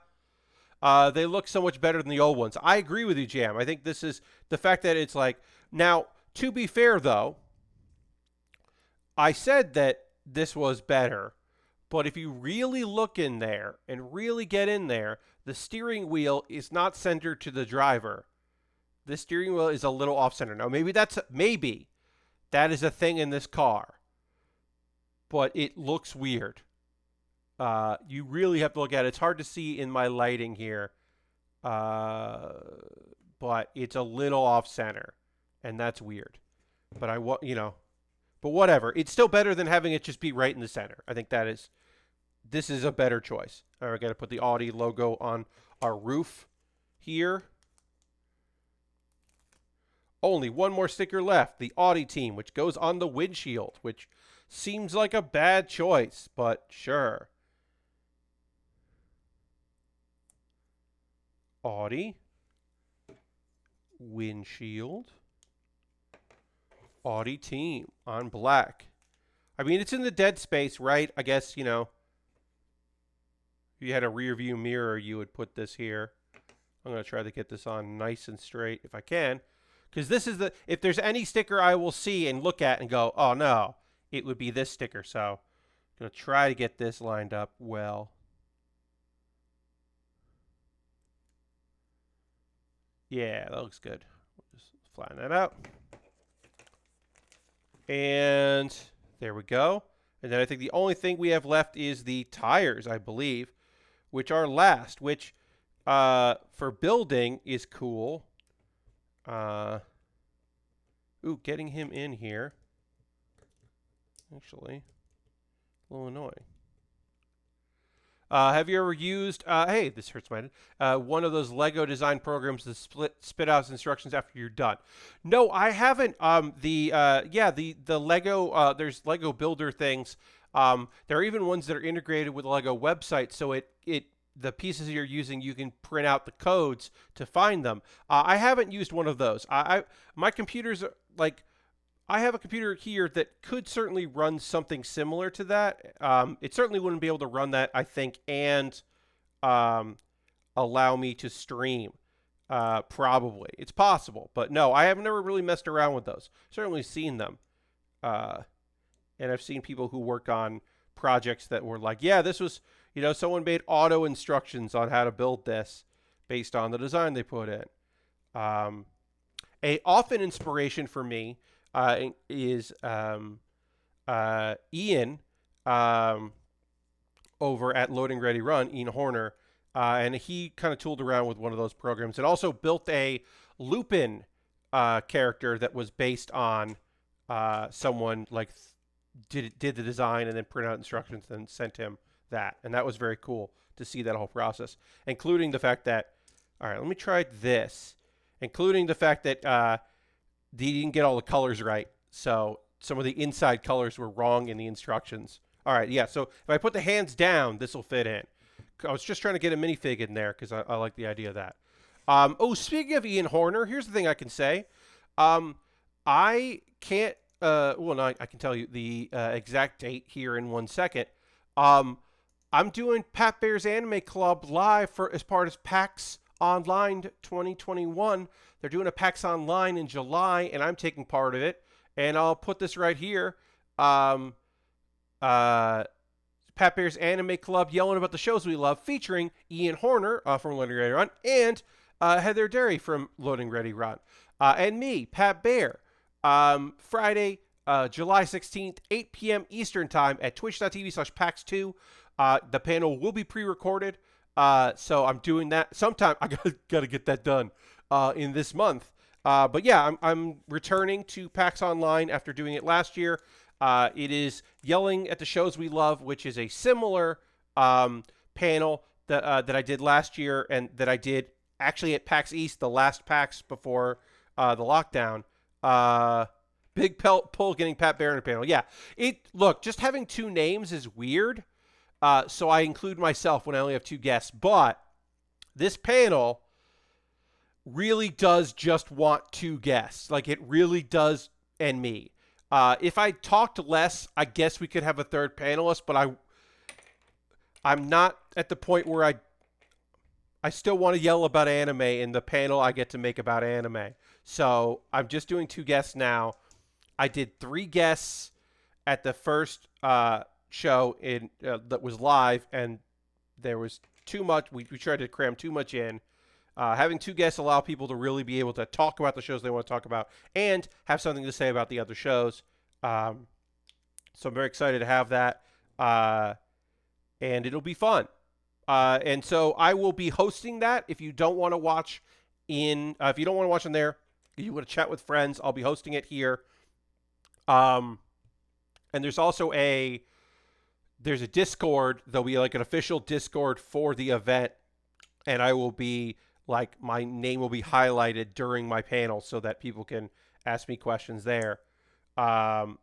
They look so much better than the old ones. I agree with you, Jam. I think this is the fact that it's like... Now, to be fair, though, I said that this was better. But if you really look in there and really get in there, the steering wheel is not centered to the driver. The steering wheel is a little off-center. Now, maybe that is a thing in this car. But it looks weird. You really have to look at it. It's hard to see in my lighting here. But it's a little off center. And that's weird. But but whatever. It's still better than having it just be right in the center. I think this is a better choice. All right, we're going to put the Audi logo on our roof here. Only one more sticker left. The Audi team, which goes on the windshield, which seems like a bad choice, but sure. Audi. Windshield. Audi team on black. I mean, it's in the dead space, right? I guess, you know, if you had a rear view mirror, you would put this here. I'm going to try to get this on nice and straight if I can. Because this is the, if there's any sticker I will see and look at and go, oh no, it would be this sticker. So I'm going to try to get this lined up well. Yeah, that looks good. We'll just flatten that out. And there we go. And then I think the only thing we have left is the tires, I believe, which are last, which for building is cool. Ooh, getting him in here. Actually, a little annoying. Have you ever used, hey, this hurts my head, one of those Lego design programs to spit out instructions after you're done? No, I haven't. The Lego, there's Lego Builder things. There are even ones that are integrated with the Lego website, so the pieces you're using, you can print out the codes to find them. I haven't used one of those. My computers are like, I have a computer here that could certainly run something similar to that. It certainly wouldn't be able to run that, I think, and allow me to stream. Probably. It's possible. But no, I have never really messed around with those. Certainly seen them. And I've seen people who work on projects that were like, yeah, this was, you know, someone made auto instructions on how to build this based on the design they put in. A often inspiration for me is Ian over at Loading Ready Run, Ian Horner, and he kind of tooled around with one of those programs and also built a Lupin character that was based on someone like did the design and then print out instructions and sent him that, and that was very cool to see that whole process, including the fact that, all right, let me try this, including the fact that he didn't get all the colors right. So some of the inside colors were wrong in the instructions. All right, yeah, so if I put the hands down, this will fit in. I was just trying to get a minifig in there because I like the idea of that. Oh, speaking of Ian Horner, here's the thing I can say. I can't, well, no, I can tell you the exact date here in 1 second. I'm doing Pat Baer's Anime Club live as part of PAX Online 2021. They're doing a PAX Online in July, and I'm taking part of it. And I'll put this right here. Pat Baer's Anime Club yelling about the shows we love, featuring Ian Horner from Loading Ready Run and Heather Derry from Loading Ready Run. And me, Pat Baer. Friday, July 16th, 8 p.m. Eastern Time at twitch.tv/PAX2. The panel will be pre-recorded. So I'm doing that sometime. I gotta get that done in this month. But yeah, I'm returning to PAX Online after doing it last year. It is Yelling at the Shows We Love, which is a similar panel that I did last year and that I did actually at PAX East, the last PAX before the lockdown. Big pull getting Pat Baer in a panel. Yeah, look, just having two names is weird. So I include myself when I only have two guests. But this panel really does just want two guests. Like, it really does, and me. If I talked less, I guess we could have a third panelist, but I'm not at the point where I still want to yell about anime in the panel I get to make about anime. So I'm just doing two guests now. I did three guests at the first show that was live, and there was too much. We tried to cram too much in. Having two guests allow people to really be able to talk about the shows they want to talk about and have something to say about the other shows. So I'm very excited to have that, and it'll be fun. And so I will be hosting that. If you don't want to watch if you don't want to watch in there, you want to chat with friends, I'll be hosting it here. And there's also there's a Discord. There'll be like an official Discord for the event, and I will be like, my name will be highlighted during my panel so that people can ask me questions there. And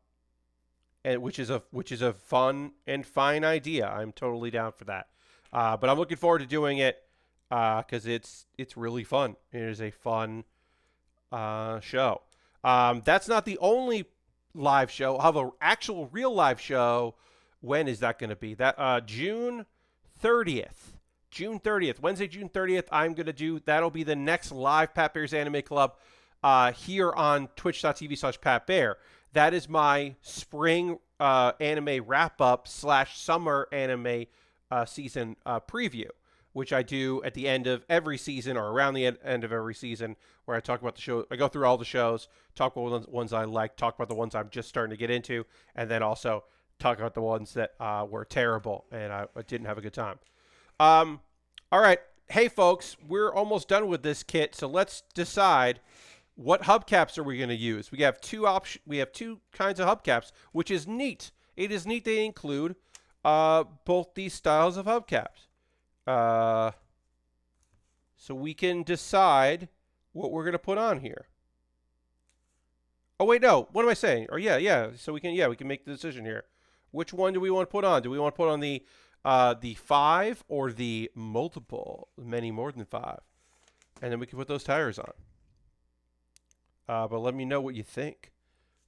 which is a fun and fine idea. I'm totally down for that. But I'm looking forward to doing it. because it's really fun. It is a fun show. That's not the only live show. I'll have an actual real live show. When is that going to be? That June 30th. June 30th. Wednesday, June 30th. I'm going to do, that'll be the next live Pat Bear's Anime Club here on twitch.tv/Pat Bear. That is my spring anime wrap-up / summer anime season preview, which I do at the end of every season or around the end of every season, where I talk about the show. I go through all the shows, talk about the ones I like, talk about the ones I'm just starting to get into, and then also talk about the ones that were terrible and I didn't have a good time. All right. Hey, folks, we're almost done with this kit, so let's decide what hubcaps are we going to use. We have two kinds of hubcaps, which is neat. It is neat they include both these styles of hubcaps. So we can decide what we're going to put on here. Oh, wait, no. What am I saying? Or yeah. So we can make the decision here. Which one do we want to put on? Do we want to put on the 5 or the multiple, many more than 5? And then we can put those tires on. But let me know what you think.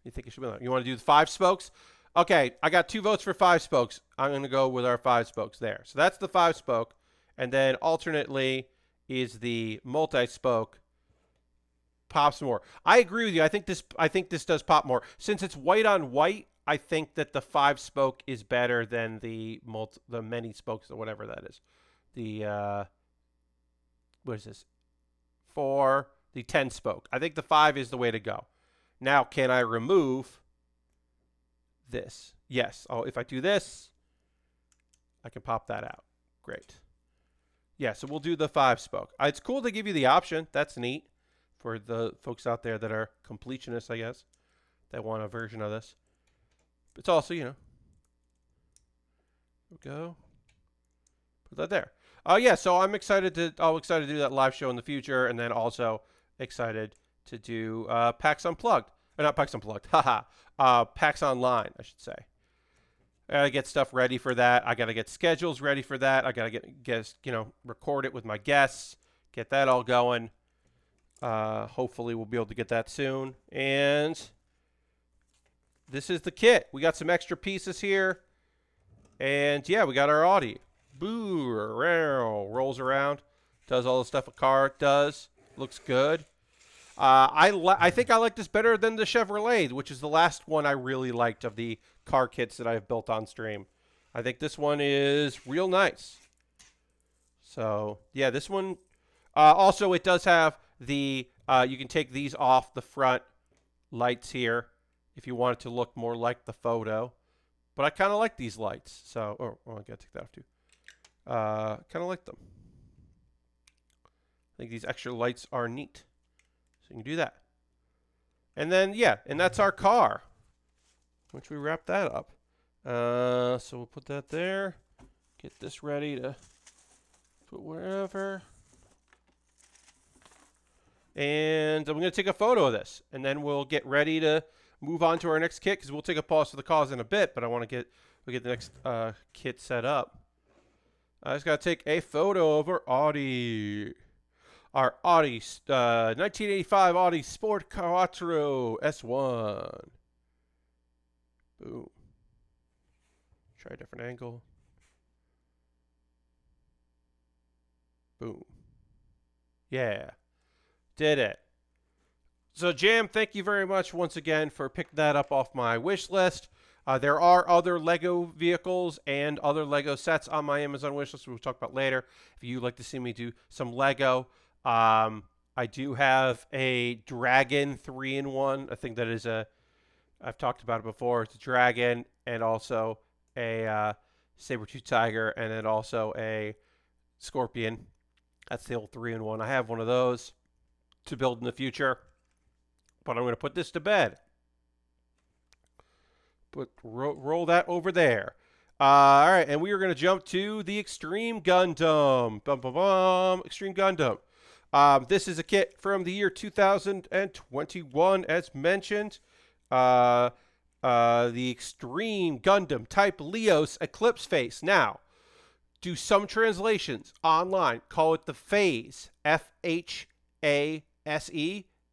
You think it should be on? You want to do the 5 spokes? Okay, I got 2 votes for 5 spokes. I'm going to go with our 5 spokes there. So that's the 5 spoke. And then alternately is the multi-spoke. Pops more. I agree with you. I think this does pop more. Since it's white on white, I think that the 5 spoke is better than the many spokes or whatever that is. The what is this? For the 10 spoke. I think the 5 is the way to go. Now, can I remove this? Yes. Oh, if I do this, I can pop that out. Great. Yeah, so we'll do the 5 spoke. It's cool to give you the option. That's neat for the folks out there that are completionists, I guess, that want a version of this. It's also, there we go. Put that there. Yeah, so I'm excited to do that live show in the future, and then also excited to do PAX Unplugged. Not PAX Unplugged. Haha. PAX Online, I should say. I gotta get stuff ready for that. I gotta get schedules ready for that. I gotta get record it with my guests, get that all going. Hopefully we'll be able to get that soon. And this is the kit. We got some extra pieces here. And yeah, we got our Audi. Boo, rolls around, does all the stuff a car does. Looks good. I think I like this better than the Chevrolet, which is the last one I really liked of the car kits that I've built on stream. I think this one is real nice. So yeah, this one. Also, it does have the you can take these off the front lights here if you want it to look more like the photo. But I kind of like these lights. So, I gotta take that off too. Kind of like them. I think these extra lights are neat. So you can do that. And then, yeah, and that's our car. Once we wrap that up. So we'll put that there. Get this ready to put wherever. And I'm going to take a photo of this. And then we'll get ready to move on to our next kit, because we'll take a pause for the cause in a bit. But I want to get the next kit set up. I just got to take a photo of our Audi. Our Audi, 1985 Audi Sport Quattro S1. Boom. Try a different angle. Boom. Yeah. Did it. So, Jam, thank you very much once again for picking that up off my wish list. There are other Lego vehicles and other Lego sets on my Amazon wish list, which we'll talk about later. If you'd like to see me do some Lego, I do have a Dragon 3-in-1. I think that is I've talked about it before. It's a Dragon and also a saber-tooth tiger, and then also a Scorpion. That's the old 3-in-1. I have one of those to build in the future, but I'm going to put this to bed. Roll that over there. All right, and we are going to jump to the Extreme Gundam. Extreme Gundam. This is a kit from the year 2021, as mentioned. The Extreme Gundam Type Leos Eclipse Face. Now, do some translations online call it the phase, Phase?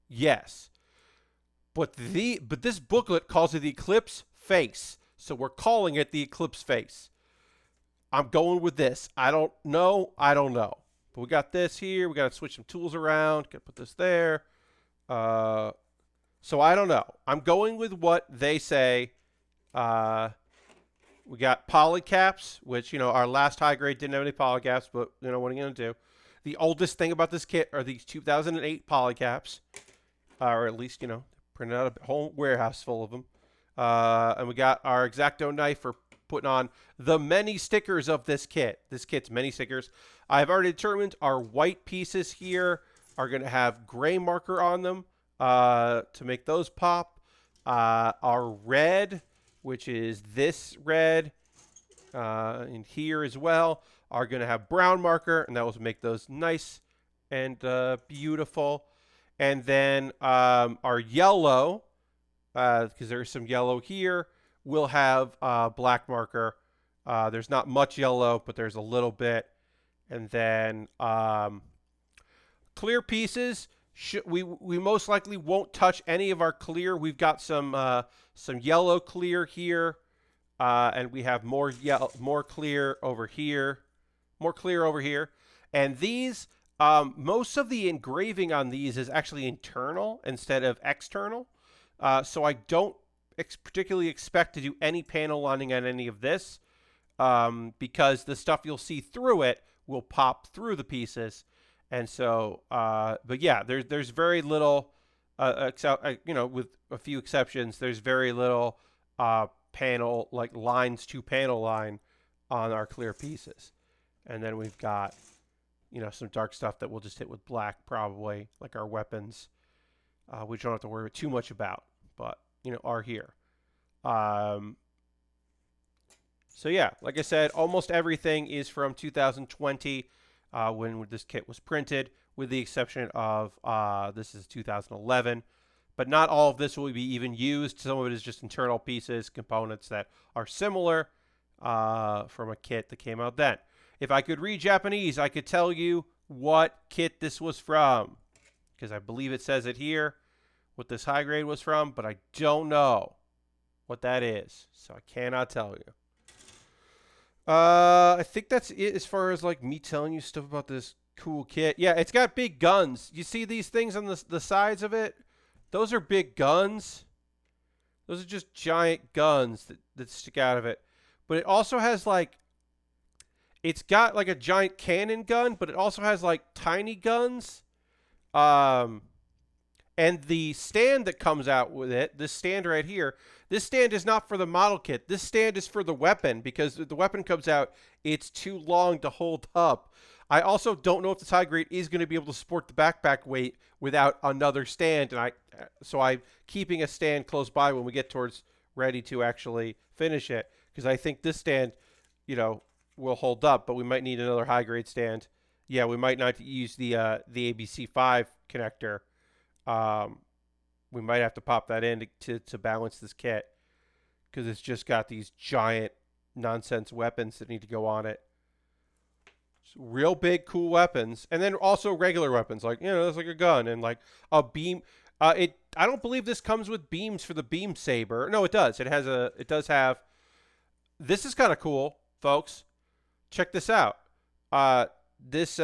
Yes. But this booklet calls it the Eclipse face. So we're calling it the Eclipse face. I'm going with this. I don't know. But we got this here. We got to switch some tools around. Got to put this there. So I don't know. I'm going with what they say. We got polycaps, which, our last high grade didn't have any polycaps, but, what are you going to do? The oldest thing about this kit are these 2008 polycaps, or at least, printed out a whole warehouse full of them. And we got our X-Acto knife for putting on the many stickers of this kit. This kit's many stickers. I've already determined our white pieces here are going to have gray marker on them to make those pop. Our red, which is this red, in here as well, are going to have brown marker, and that will make those nice and beautiful. And then our yellow, because there's some yellow here, will have black marker. There's not much yellow, but there's a little bit. And then clear pieces, we most likely won't touch any of our clear. We've got some yellow clear here, and we have more clear over here, And these, most of the engraving on these is actually internal instead of external. So I don't particularly expect to do any panel lining on any of this, because the stuff you'll see through it will pop through the pieces. And so, but yeah, there's very little, with a few exceptions, there's very little panel, like lines to panel line on our clear pieces. And then we've got, some dark stuff that we'll just hit with black probably, like our weapons, which don't have to worry too much about, but, are here. So yeah, like I said, almost everything is from 2020 when this kit was printed, with the exception of this is 2011. But not all of this will be even used. Some of it is just internal pieces, components that are similar from a kit that came out then. If I could read Japanese, I could tell you what kit this was from, because I believe it says it here, what this high grade was from, but I don't know what that is, so I cannot tell you. I think that's it as far as like me telling you stuff about this cool kit. Yeah, it's got big guns. You see these things on the sides of it? Those are big guns. Those are just giant guns that stick out of it. But it also has like, it's got like a giant cannon gun, but it also has like tiny guns. And the stand that comes out with it, this stand right here, this stand is not for the model kit. This stand is for the weapon, because the weapon comes out, it's too long to hold up. I also don't know if this high grade is going to be able to support the backpack weight without another stand, and so I'm keeping a stand close by when we get towards ready to actually finish it, because I think this stand, will hold up, but we might need another high grade stand. Yeah, we might not use the ABC5 connector. We might have to pop that in to balance this kit, because it's just got these giant nonsense weapons that need to go on it. So real big, cool weapons, and then also regular weapons, like there's like a gun and like a beam. I don't believe this comes with beams for the beam saber. No, it does. It does have. This is kind of cool, folks. Check this out. This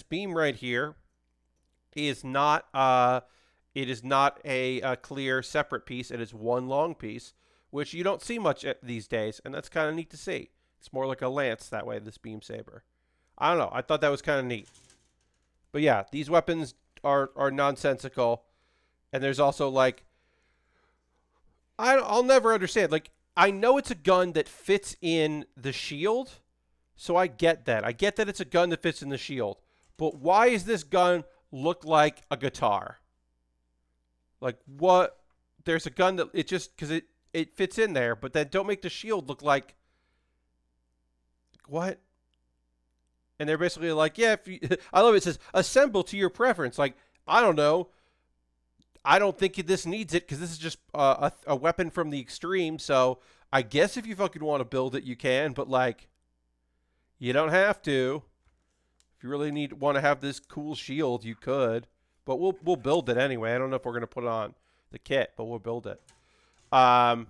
beam right here is not it is not a clear separate piece. It is one long piece, which you don't see much these days, and that's kind of neat to see. It's more like a lance that way, this beam saber. I don't know. I thought that was kind of neat. But yeah, these weapons are nonsensical, and there's also like, I'll never understand. Like, I know it's a gun that fits in the shield, so I get that. I get that it's a gun that fits in the shield. But why is this gun look like a guitar? Like, what? There's a gun that it just, because it fits in there, but then don't make the shield look like, what? And they're basically like, yeah, I love it. It says, assemble to your preference. Like, I don't know. I don't think this needs it, because this is just a weapon from the extreme. So I guess if you fucking want to build it, you can. But like, You don't have to. If you really want to have this cool shield, you could. But we'll build it anyway. I don't know if we're going to put it on the kit, but we'll build it. All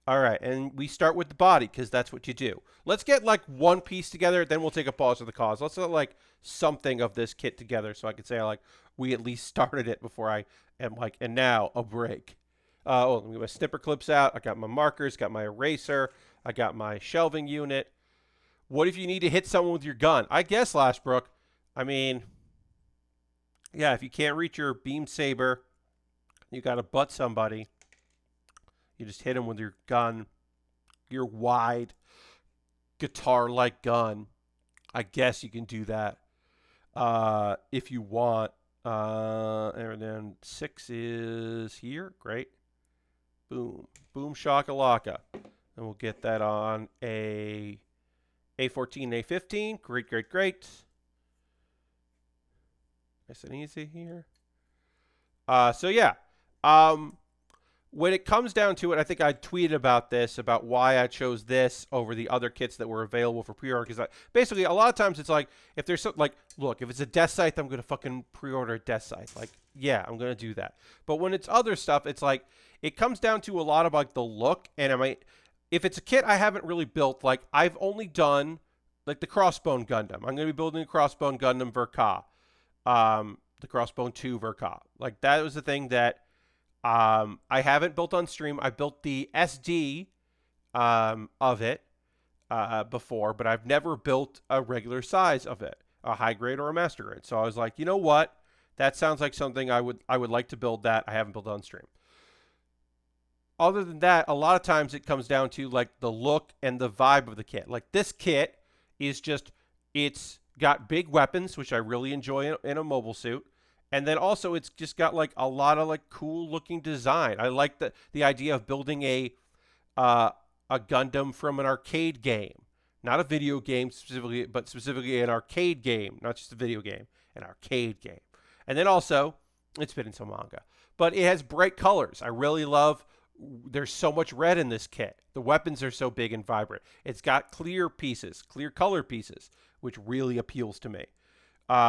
right, and we start with the body because that's what you do. Let's get like one piece together, then we'll take a pause for the cause. Let's get like something of this kit together so I can say like we at least started it before I am like, and now a break. Let me get my snipper clips out. I got my markers, got my eraser, I got my shelving unit. What if you need to hit someone with your gun? I guess, Lashbrook. I mean, yeah, if you can't reach your beam saber, you got to butt somebody. You just hit them with your gun, your wide guitar-like gun. I guess you can do that if you want. And then 6 is here. Great. Boom. Boom shakalaka. And we'll get that on a A14, A15. Great, great, great. Nice and easy here. So, yeah. When it comes down to it, I think I tweeted about this, about why I chose this over the other kits that were available for pre-order. Because basically, a lot of times it's like, if there's something like, look, if it's a Death Scythe, I'm going to fucking pre-order a Death Scythe. Like, yeah, I'm going to do that. But when it's other stuff, it's like, it comes down to a lot of like the look. And if it's a kit I haven't really built, like I've only done like the Crossbone Gundam. I'm going to be building a Crossbone Gundam Verka. The Crossbone 2 Verka. Like that was the thing that I haven't built on stream. I built the SD of it before, but I've never built a regular size of it, a high grade or a master grade. So I was like, you know what? That sounds like something I would like to build that. I haven't built on stream. Other than that, a lot of times it comes down to like the look and the vibe of the kit. Like this kit is just, it's got big weapons, which I really enjoy in a mobile suit. And then also it's just got like a lot of like cool looking design. I like the idea of building a Gundam from an arcade game. Not a video game specifically, but specifically an arcade game, not just a video game, an arcade game. And then also, it's been in some manga. But it has bright colors. I really love, there's so much red in this kit. The weapons are so big and vibrant. It's got clear pieces, clear color pieces, which really appeals to me.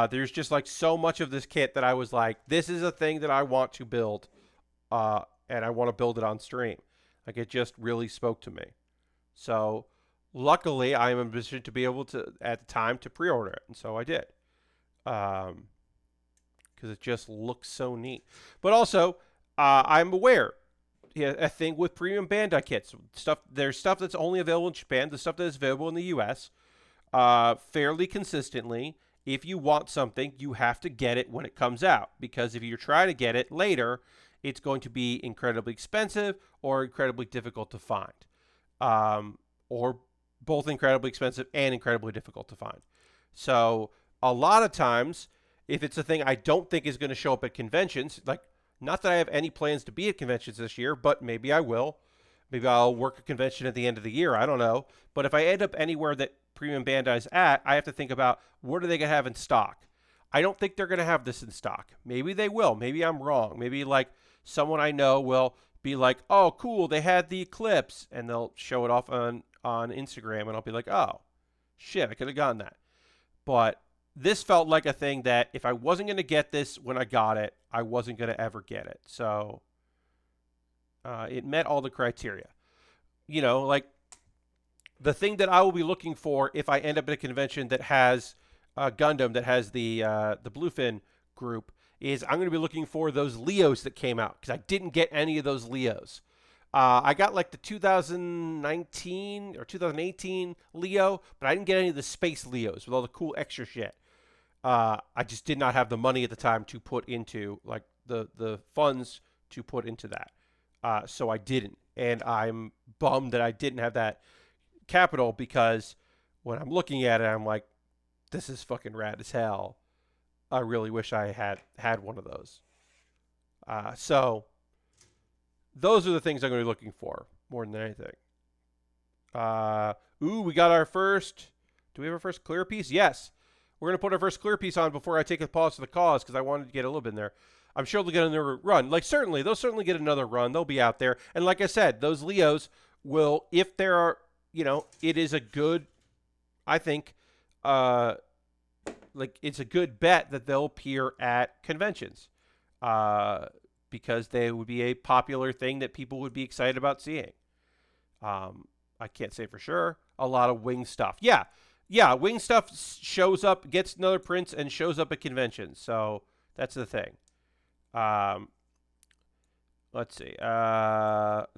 There's just like so much of this kit that I was like, this is a thing that I want to build, and I want to build it on stream. Like it just really spoke to me. So luckily, I am in a position to be able to, at the time, to pre-order it, and so I did, because it just looks so neat. But also, I'm aware, a thing with premium Bandai kits, there's stuff that's only available in Japan, the stuff that is available in the U.S. Fairly consistently. If you want something, you have to get it when it comes out, because if you're trying to get it later, it's going to be incredibly expensive or incredibly difficult to find, or both incredibly expensive and incredibly difficult to find. So a lot of times, if it's a thing I don't think is going to show up at conventions, like not that I have any plans to be at conventions this year, but maybe I will. Maybe I'll work a convention at the end of the year. I don't know. But if I end up anywhere that Premium Bandai's at, I have to think about what are they going to have in stock. I don't think they're going to have this in stock. Maybe they will. Maybe I'm wrong. Maybe like someone I know will be like, oh, cool, they had the Eclipse, and they'll show it off on Instagram, and I'll be like, oh, shit, I could have gotten that. But this felt like a thing that if I wasn't going to get this when I got it, I wasn't going to ever get it. So it met all the criteria. You know, like the thing that I will be looking for if I end up at a convention that has Gundam, that has the Bluefin group, is I'm going to be looking for those Leos that came out, because I didn't get any of those Leos. I got like the 2019 or 2018 Leo, but I didn't get any of the Space Leos with all the cool extra shit. I just did not have the money at the time to put into, like, the funds to put into that. So I didn't. And I'm bummed that I didn't have that capital, because when I'm looking at it, I'm like, this is fucking rad as hell. I really wish I had one of those. So those are the things I'm going to be looking for more than anything. Ooh, we got our first... Do we have our first clear piece? Yes. We're going to put our first clear piece on before I take a pause for the cause, because I wanted to get a little bit in there. I'm sure they'll get another run. Like, they'll certainly get another run. They'll be out there. And like I said, those Leos will, if there are, you know, it is a good I think like it's a good bet that they'll appear at conventions uh, because they would be a popular thing that people would be excited about seeing. I can't say for sure. A lot of wing stuff. Yeah. Yeah. Wing stuff shows up, gets another prints, and shows up at conventions. So that's the thing. Um, let's see.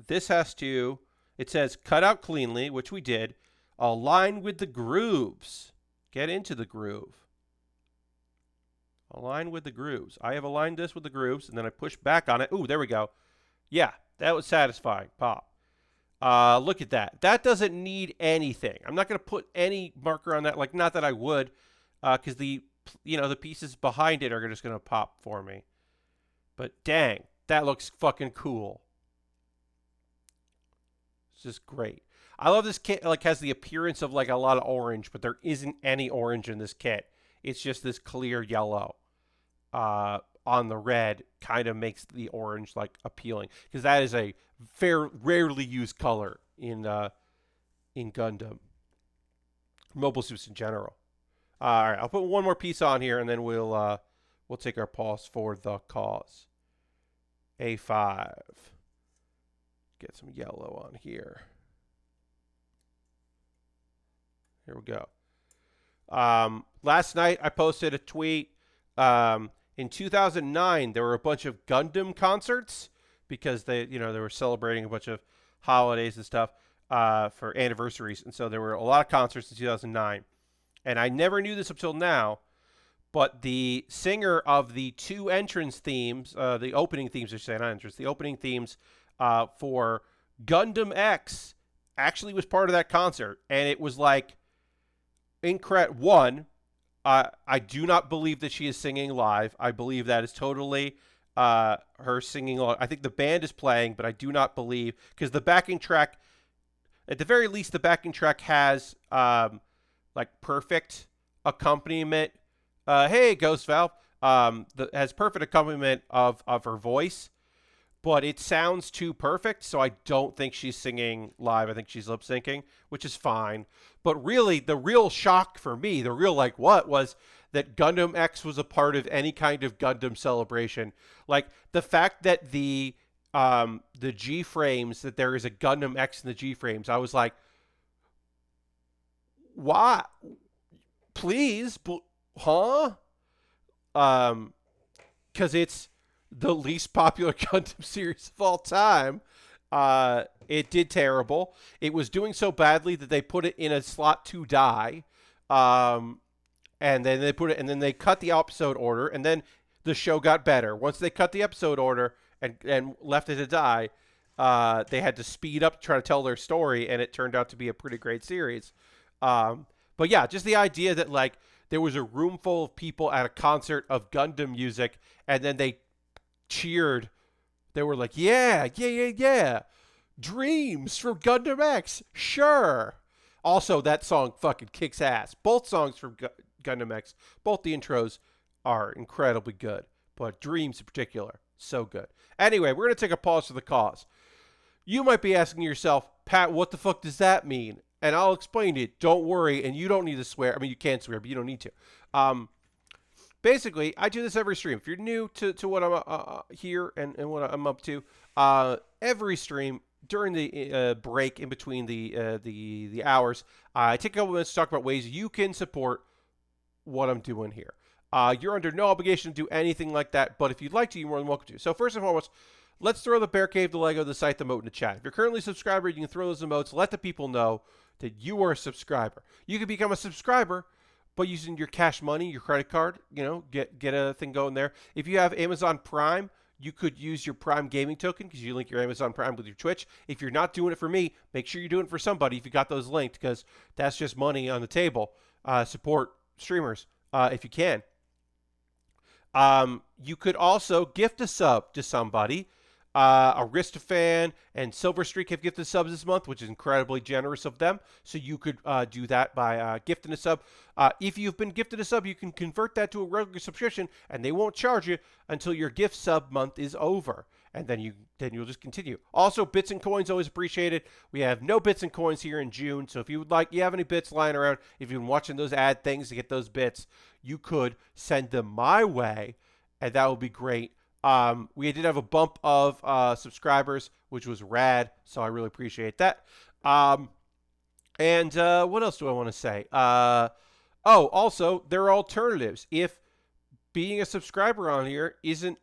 This has to, it says cut out cleanly, which we did. Align with the grooves. Get into the groove. Align with the grooves. I have aligned this with the grooves, and then I push back on it. Ooh, there we go. Yeah, that was satisfying. Pop. Look at that. That doesn't need anything. I'm not going to put any marker on that. Like, not that I would, because the pieces behind it are just going to pop for me. But dang, that looks fucking cool. It's just great. I love this kit. Like, has the appearance of like a lot of orange, but there isn't any orange in this kit. It's just this clear yellow. On the red kind of makes the orange like appealing because that is a very rarely used color in Gundam mobile suits in general. All right, I'll put one more piece on here and then we'll take our pause for the cause. A5. Get some yellow on here. Here we go. Last night I posted a tweet. In 2009, there were a bunch of Gundam concerts because they were celebrating a bunch of holidays and stuff for anniversaries, and so there were a lot of concerts in 2009. And I never knew this until now, but the singer of the two entrance themes, the opening themes, I should say, not entrance, the opening themes for Gundam X actually was part of that concert, and it was like incredible. One. I do not believe that she is singing live. I believe that is totally her singing. I think the band is playing, but I do not believe because the backing track, at the very least, the backing track has like perfect accompaniment. Hey, Ghost Valve, has perfect accompaniment of her voice, but it sounds too perfect, so I don't think she's singing live. I think she's lip syncing, which is fine. But really, the real shock for me, the real like what was that Gundam X was a part of any kind of Gundam celebration. Like the fact that the G frames, that there is a Gundam X in the G frames, I was like, why? Please, huh? Because it's the least popular Gundam series of all time. It did terrible. It was doing so badly that they put it in a slot to die. And then they put it, and then they cut the episode order, and then the show got better. Once they cut the episode order and left it to die, they had to speed up to try to tell their story, and it turned out to be a pretty great series. But yeah, just the idea that like there was a room full of people at a concert of Gundam music, and then they cheered. They were like, yeah, yeah, yeah, yeah. Dreams from Gundam X. Sure. Also, that song fucking kicks ass. Both songs from Gundam X, both the intros are incredibly good. But Dreams in particular, so good. Anyway, we're going to take a pause for the cause. You might be asking yourself, Pat, what the fuck does that mean? And I'll explain it. Don't worry. And you don't need to swear. I mean, you can swear, but you don't need to. Basically, I do this every stream. If you're new to what I'm here and what I'm up to, every stream during the break in between the hours, I take a couple minutes to talk about ways you can support what I'm doing here. You're under no obligation to do anything like that, but if you'd like to, you're more than welcome to. So first and foremost, let's throw the Bear Cave, the Lego, the site, the emote in the chat. If you're currently a subscriber, you can throw those emotes. Let the people know that you are a subscriber. You can become a subscriber but using your cash money, your credit card, get a thing going there. If you have Amazon Prime, you could use your Prime gaming token because you link your Amazon Prime with your Twitch. If you're not doing it for me, make sure you're doing it for somebody if you got those linked because that's just money on the table. Support streamers if you can. You could also gift a sub to somebody. Aristofan and Silverstreak have gifted subs this month, which is incredibly generous of them. So you could do that by gifting a sub. If you've been gifted a sub, you can convert that to a regular subscription, and they won't charge you until your gift sub month is over. and then you'll just continue. Also, bits and coins always appreciated. We have no bits and coins here in June, so if you would like, you have any bits lying around, if you've been watching those ad things to get those bits, you could send them my way, and that would be great. We did have a bump of subscribers, which was rad, so I really appreciate that. And what else do I want to say? Also, there are alternatives. If being a subscriber on here isn't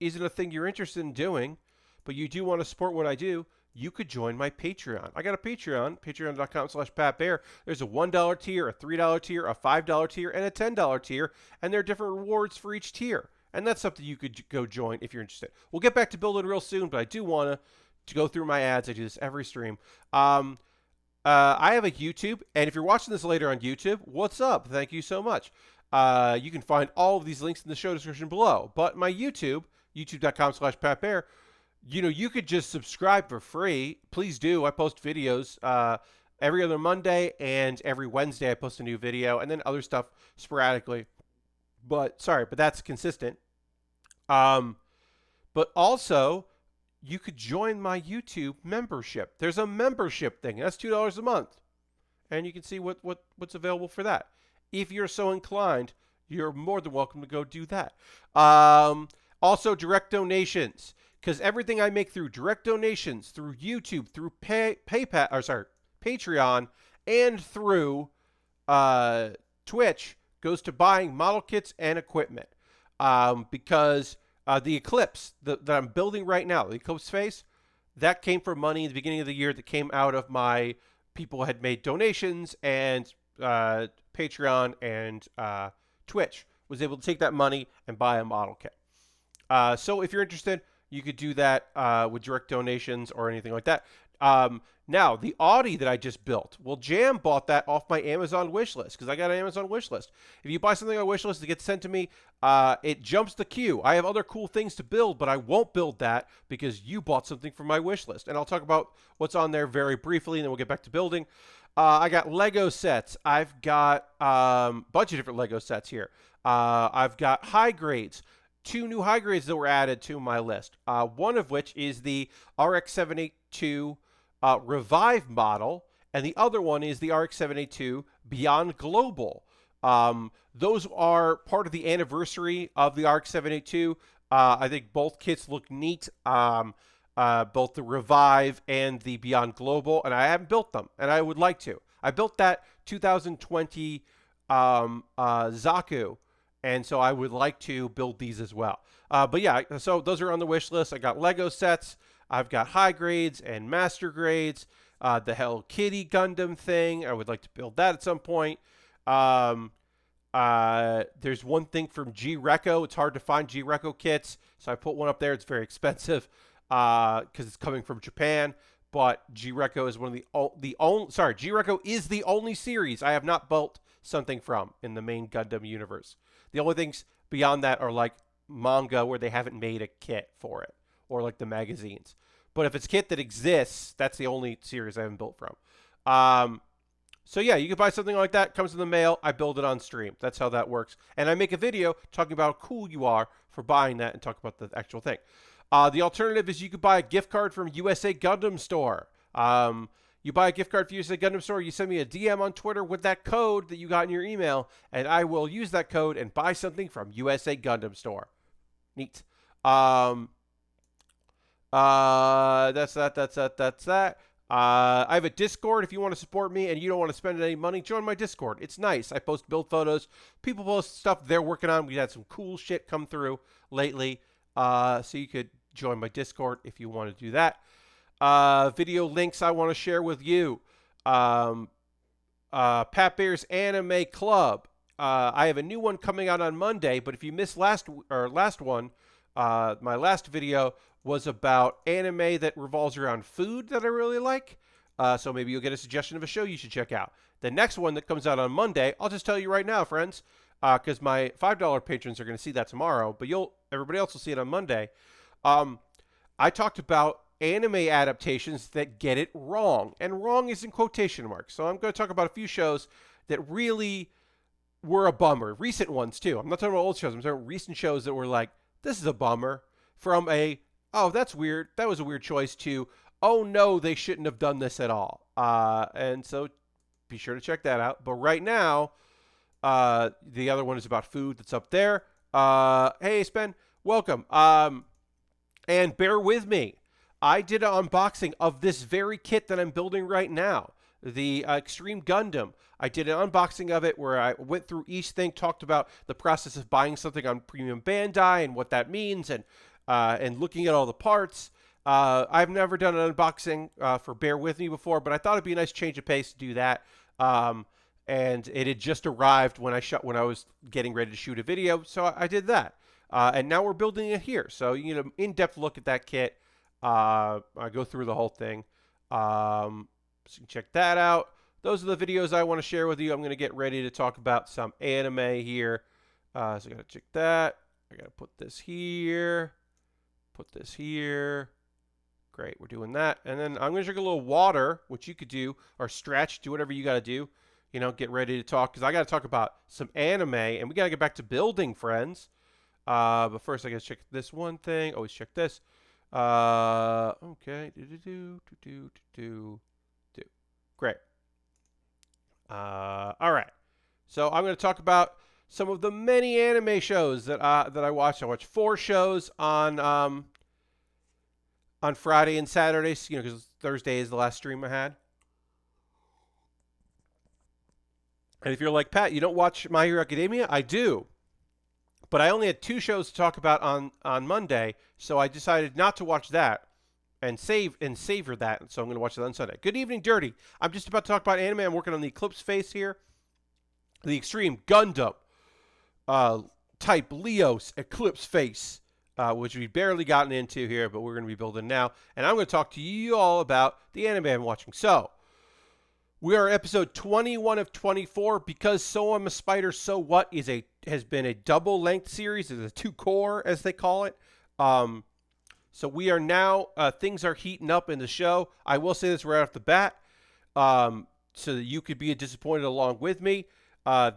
a thing you're interested in doing, but you do want to support what I do, you could join my Patreon. I got a Patreon, patreon.com/PatBear. There's a $1 tier, a $3 tier, a $5 tier, and a $10 tier, and there are different rewards for each tier. And that's something you could go join if you're interested. We'll get back to building real soon, but I do want to go through my ads. I do this every stream. I have a YouTube, and if you're watching this later on YouTube, what's up? Thank you so much. You can find all of these links in the show description below. But my YouTube, youtube.com/PatBear, you could just subscribe for free. Please do. I post videos every other Monday, and every Wednesday I post a new video, and then other stuff sporadically. But that's consistent. But also, you could join my YouTube membership. There's a membership thing. That's $2 a month. And you can see what's available for that. If you're so inclined, you're more than welcome to go do that. Also, direct donations. Because everything I make through direct donations, through YouTube, through Patreon, and through Twitch, goes to buying model kits and equipment. Because the Eclipse that I'm building right now, the Eclipse face, that came from money at the beginning of the year that came out of my people had made donations, and Patreon and Twitch was able to take that money and buy a model kit. So if you're interested, you could do that with direct donations or anything like that. Now, the Audi that I just built, well, Jam bought that off my Amazon wish list because I got an Amazon wish list. If you buy something on wish list, it gets sent to me. It jumps the queue. I have other cool things to build, but I won't build that because you bought something from my wish list. And I'll talk about what's on there very briefly, and then we'll get back to building. I got Lego sets. I've got a bunch of different Lego sets here. I've got high grades. 2 new high grades that were added to my list. One of which is the RX-782 Revive model, and the other one is the RX-782 Beyond Global. Those are part of the anniversary of the RX-782. I think both kits look neat, both the Revive and the Beyond Global, and I haven't built them, and I would like to. I built that 2020 Zaku, and so I would like to build these as well. But yeah, so those are on the wish list. I got Lego sets. I've got high grades and master grades. The Hello Kitty Gundam thing, I would like to build that at some point. There's one thing from G-Reco. It's hard to find G-Reco kits, so I put one up there. It's very expensive because it's coming from Japan. But G-Reco is one of the only. Sorry, G-Reco is the only series I have not built something from in the main Gundam universe. The only things beyond that are like manga where they haven't made a kit for it, or like the magazines. But if it's kit that exists, that's the only series I haven't built from. So yeah, you can buy something like that. Comes in the mail. I build it on stream. That's how that works. And I make a video talking about how cool you are for buying that and talk about the actual thing. The alternative is you could buy a gift card from USA Gundam Store. You buy a gift card for USA Gundam Store, you send me a DM on Twitter with that code that you got in your email, and I will use that code and buy something from USA Gundam Store. Neat. That's that. I have a Discord. If you want to support me and you don't want to spend any money, join my Discord. It's nice. I post build photos. People post stuff they're working on. We had some cool shit come through lately. So you could join my Discord if you want to do that. Video links I want to share with you. Pat Bear's Anime Club. I have a new one coming out on Monday, but if you missed last one, my last video was about anime that revolves around food that I really like. So maybe you'll get a suggestion of a show you should check out. The next one that comes out on Monday, I'll just tell you right now, friends, because my $5 patrons are going to see that tomorrow, but everybody else will see it on Monday. I talked about anime adaptations that get it wrong, and wrong is in quotation marks. So I'm going to talk about a few shows that really were a bummer. Recent ones too. I'm not talking about old shows. I'm talking about recent shows that were like, this is a bummer, from a oh, that's weird. That was a weird choice, to, oh no, they shouldn't have done this at all. And so be sure to check that out. But right now, the other one is about food that's up there. Hey, Spen, welcome. And bear with me. I did an unboxing of this very kit that I'm building right now, the Extreme Gundam. I did an unboxing of it where I went through each thing, talked about the process of buying something on Premium Bandai and what that means, and looking at all the parts. I've never done an unboxing for Bear With Me before, but I thought it'd be a nice change of pace to do that. And it had just arrived when I was getting ready to shoot a video, so I did that. And now we're building it here. So you get an in-depth look at that kit. I go through the whole thing. So you can check that out. Those are the videos I want to share with you. I'm going to get ready to talk about some anime here. So I got to check that. I got to put this here. Put this here. Great, we're doing that. And then I'm going to drink a little water, which you could do, or stretch, do whatever you got to do. You know, get ready to talk, because I got to talk about some anime, and we got to get back to building, friends. But first, I got to check this one thing. Always check this. Okay. Great. All right. So I'm going to talk about some of the many anime shows that I watched. I watched 4 shows on Friday and Saturdays, you know, because Thursday is the last stream I had. And if you're like, Pat, you don't watch My Hero Academia? I do. But I only had 2 shows to talk about on Monday, so I decided not to watch that and savor that. So I'm going to watch it on Sunday. Good evening, Dirty. I'm just about to talk about anime. I'm working on the Eclipse face here. The Extreme Gundam type Leos Eclipse face, which we've barely gotten into here, but we're going to be building now. And I'm going to talk to you all about the anime I'm watching. So we are episode 21 of 24, because So I'm a Spider, So What has been a double-length series. It's a 2-core, as they call it. So we are now, things are heating up in the show. I will say this right off the bat, so that you could be disappointed along with me.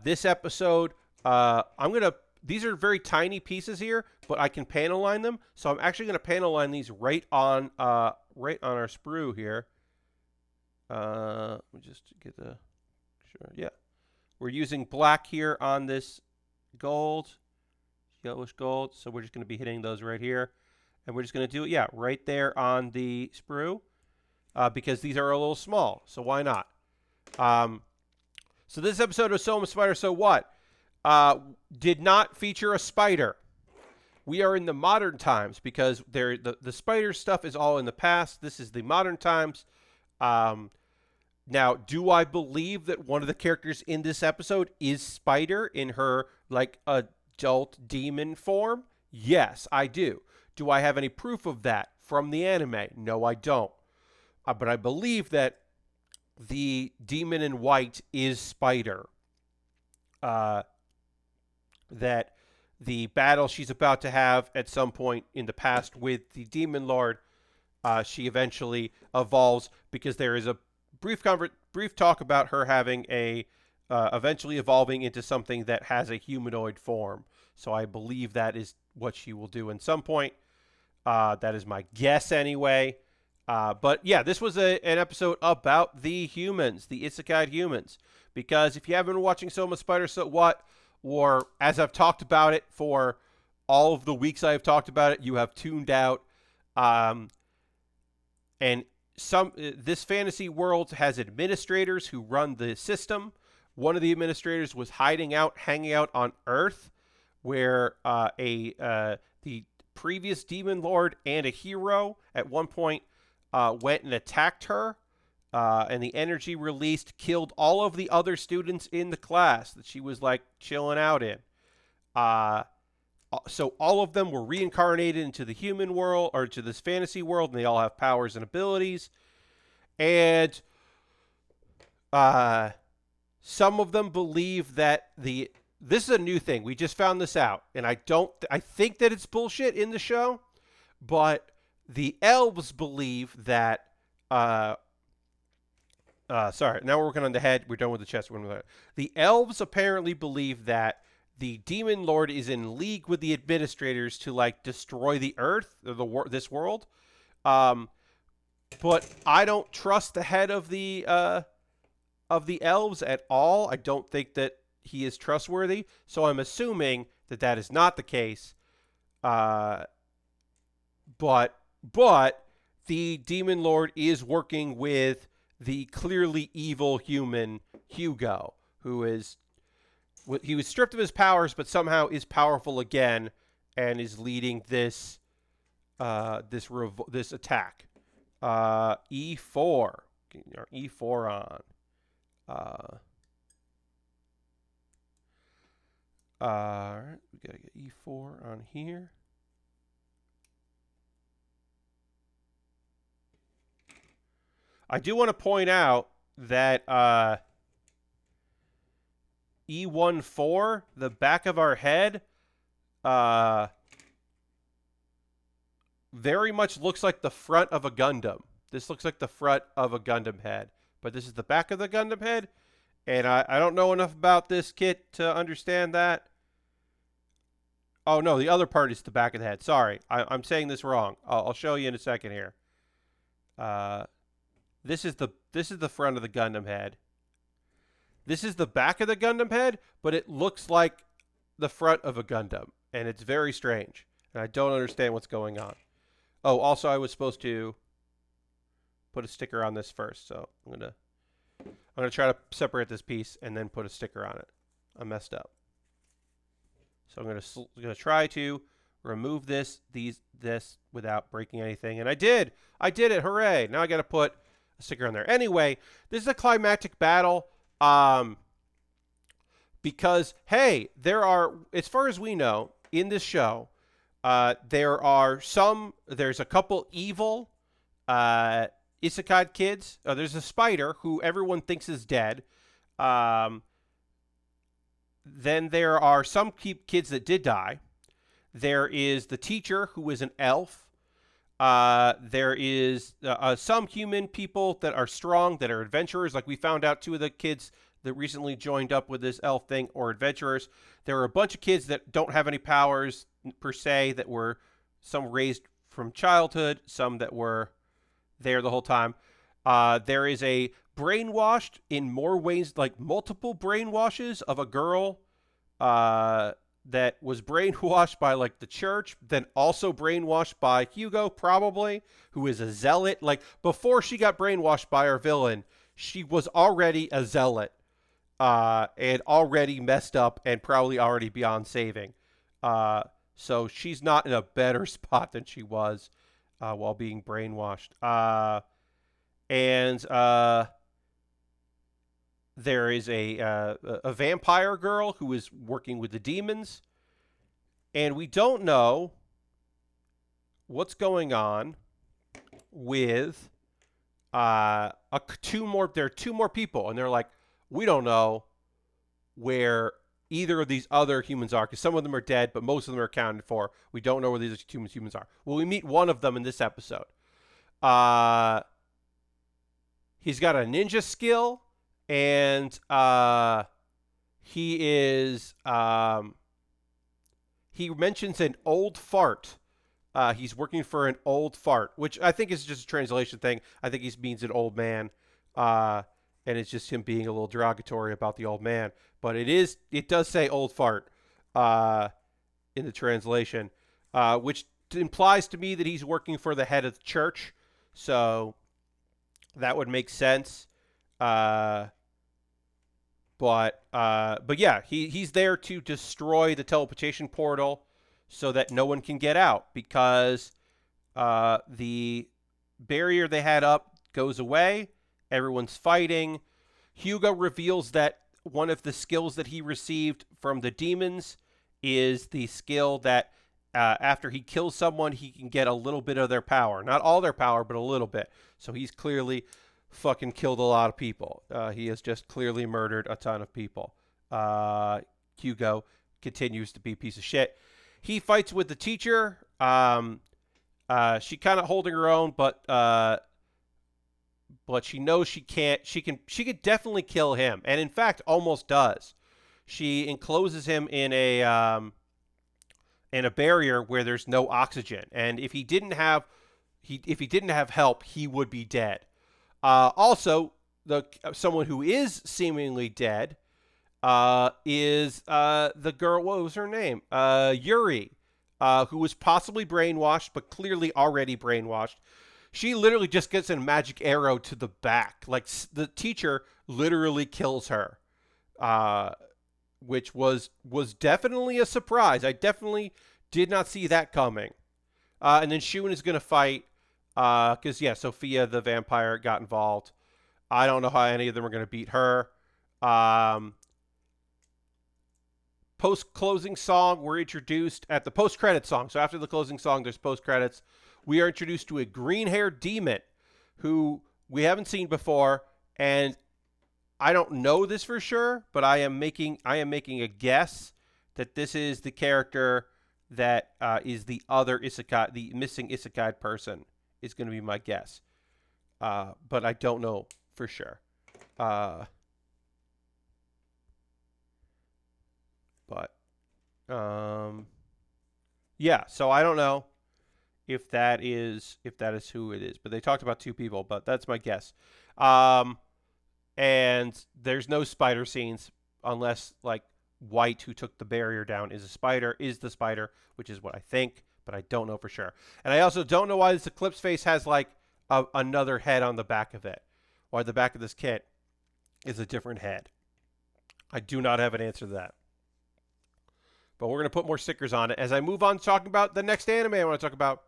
This episode, these are very tiny pieces here, but I can panel line them. So I'm actually going to panel line these right on our sprue here. Let me just get the, sure, yeah. We're using black here on this gold, yellowish gold. So we're just going to be hitting those right here. And we're just going to do it, yeah, right there on the sprue, because these are a little small. So why not? So this episode of So I'm a Spider, So What? Did not feature a spider. We are in the modern times, because the spider stuff is all in the past. This is the modern times. Now, do I believe that one of the characters in this episode is Spider in her, like, adult demon form? Yes, I do. Do I have any proof of that from the anime? No, I don't. But I believe that the demon in white is Spider. That the battle she's about to have at some point in the past with the Demon Lord, she eventually evolves, because there is a brief talk about her having eventually evolving into something that has a humanoid form. So I believe that is what she will do at some point. That is my guess anyway. But yeah, this was an episode about the humans, the isekai humans. Because if you haven't been watching So I'm a Spider, So What? Or as I've talked about it for all of the weeks I've talked about it, you have tuned out. And this fantasy world has administrators who run the system. One of the administrators was hanging out on Earth, where the previous Demon Lord and a hero at one point went and attacked her. And the energy released killed all of the other students in the class that she was, like, chilling out in. So all of them were reincarnated into the human world, or to this fantasy world, and they all have powers and abilities. And some of them believe that this is a new thing. We just found this out, and I think that it's bullshit in the show, but the elves believe that sorry, now we're working on the head. We're done with the chest. The elves apparently believe that the Demon Lord is in league with the administrators to like destroy the Earth or this world. But I don't trust the head of the elves at all. I don't think that he is trustworthy. So I'm assuming that that is not the case. But the Demon Lord is working with the clearly evil human Hugo, who is he was stripped of his powers, but somehow is powerful again, and is leading this this attack. E4, getting our E4 on. All right, we gotta get E4 on here. I do want to point out that E14, the back of our head, very much looks like the front of a Gundam. This looks like the front of a Gundam head. But this is the back of the Gundam head, and I don't know enough about this kit to understand that. Oh, no, the other part is the back of the head. Sorry, I'm saying this wrong. I'll show you in a second here. This is the front of the Gundam head. This is the back of the Gundam head, but it looks like the front of a Gundam, and it's very strange. And I don't understand what's going on. Oh, also, I was supposed to put a sticker on this first, so I'm gonna try to separate this piece and then put a sticker on it. I messed up, so I'm gonna try to remove this without breaking anything, and I did it! Hooray! Now I got to put a sticker on there. Anyway, this is a climactic battle, because hey, as far as we know in this show, there's a couple evil isekai kids. There's a spider who everyone thinks is dead. Then there are some kids that did die. There is the teacher who is an elf. There is some human people that are strong, that are adventurers. Like we found out 2 of the kids that recently joined up with this elf thing or adventurers. There are a bunch of kids that don't have any powers per se, that were some raised from childhood, some that were there the whole time. There is a brainwashed in more ways, like multiple brainwashes of a girl that was brainwashed by like the church, then also brainwashed by Hugo, probably, who is a zealot. Like before she got brainwashed by our villain, she was already a zealot, and already messed up and probably already beyond saving. So she's not in a better spot than she was while being brainwashed. And there is a vampire girl who is working with the demons. And we don't know what's going on with there are 2 more people. And they're like, we don't know where either of these other humans are, because some of them are dead, but most of them are accounted for. We don't know where these humans are. Well, we meet one of them in this episode. He's got a ninja skill, and he is he mentions an old fart. He's working for an old fart, which I think is just a translation thing. I think he means an old man, and it's just him being a little derogatory about the old man. But it does say old fart in the translation, which implies to me that he's working for the head of the church. So that would make sense. But yeah, he's there to destroy the teleportation portal so that no one can get out, because the barrier they had up goes away. Everyone's fighting. Hugo reveals that one of the skills that he received from the demons is the skill that after he kills someone, he can get a little bit of their power. Not all their power, but a little bit. So he's clearly fucking killed a lot of people. He has just clearly murdered a ton of people. Hugo continues to be a piece of shit. He fights with the teacher. She kind of holding her own, but she knows she can't. She could definitely kill him, and in fact, almost does. she encloses him in a barrier where there's no oxygen, and if he didn't have help, he would be dead. Also, the someone who is seemingly dead is the girl. What was her name? Yuri, who was possibly brainwashed, but clearly already brainwashed. She literally just gets a magic arrow to the back. Like the teacher literally kills her, which was definitely a surprise. I definitely did not see that coming. And then Shun is going to fight because, yeah, Sophia the vampire got involved. I don't know how any of them are going to beat her. Post-closing song, we're introduced at the post-credit song. So after the closing song, there's post-credits. We are introduced to a green-haired demon who we haven't seen before, and I don't know this for sure, but I am making a guess that this is the character that is the other isekai, the missing isekai person is going to be my guess. But I don't know for sure. Yeah, so I don't know if that is who it is, but they talked about two people, but that's my guess. And there's no spider scenes unless like White, who took the barrier down, is the spider, which is what I think, but I don't know for sure. And I also don't know why this Eclipse face has like another head on the back of it. Why the back of this kit is a different head. I do not have an answer to that. But we're going to put more stickers on it as I move on to talking about the next anime I want to talk about.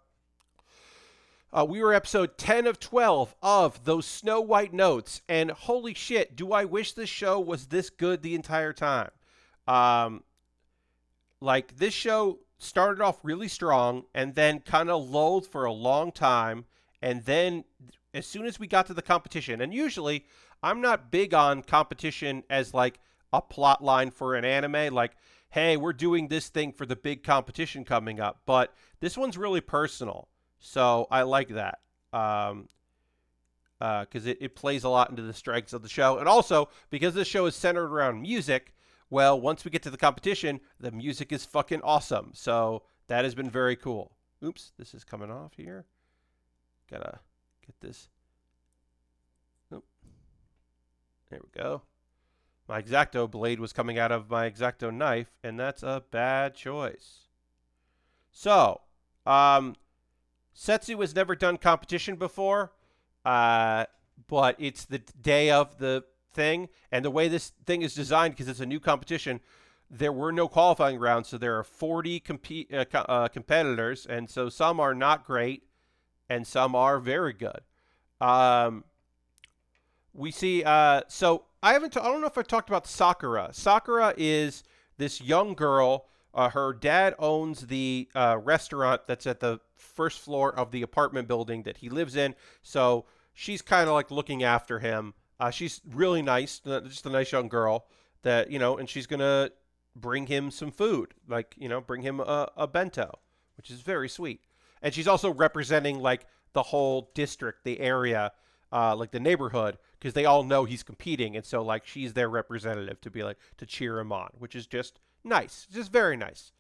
We were episode 10 of 12 of those Snow White notes, and holy shit, do I wish this show was this good the entire time. Like, this show started off really strong and then kind of lulled for a long time, and then as soon as we got to the competition, and usually I'm not big on competition as like a plot line for an anime, like, hey, we're doing this thing for the big competition coming up, but this one's really personal. So I like that because it plays a lot into the strengths of the show. And also, because this show is centered around music, well, once we get to the competition, the music is fucking awesome. So that has been very cool. Oops, this is coming off here. Gotta get this. Oop. There we go. My X-Acto blade was coming out of my X-Acto knife, and that's a bad choice. So, Setsu has never done competition before, but it's the day of the thing, and the way this thing is designed, because it's a new competition, there were no qualifying rounds, so there are 40 competitors, and so some are not great, and some are very good. We see, so I don't know if I talked about Sakura. Sakura is this young girl. Her dad owns the restaurant that's at the first floor of the apartment building that he lives in. So she's kind of like looking after him. She's really nice, just a nice young girl that, and she's going to bring him some food, like, bring him a bento, which is very sweet. And she's also representing like the whole district, the area, like the neighborhood, because they all know he's competing. And so like she's their representative to be like, to cheer him on, which is just nice. Just very nice.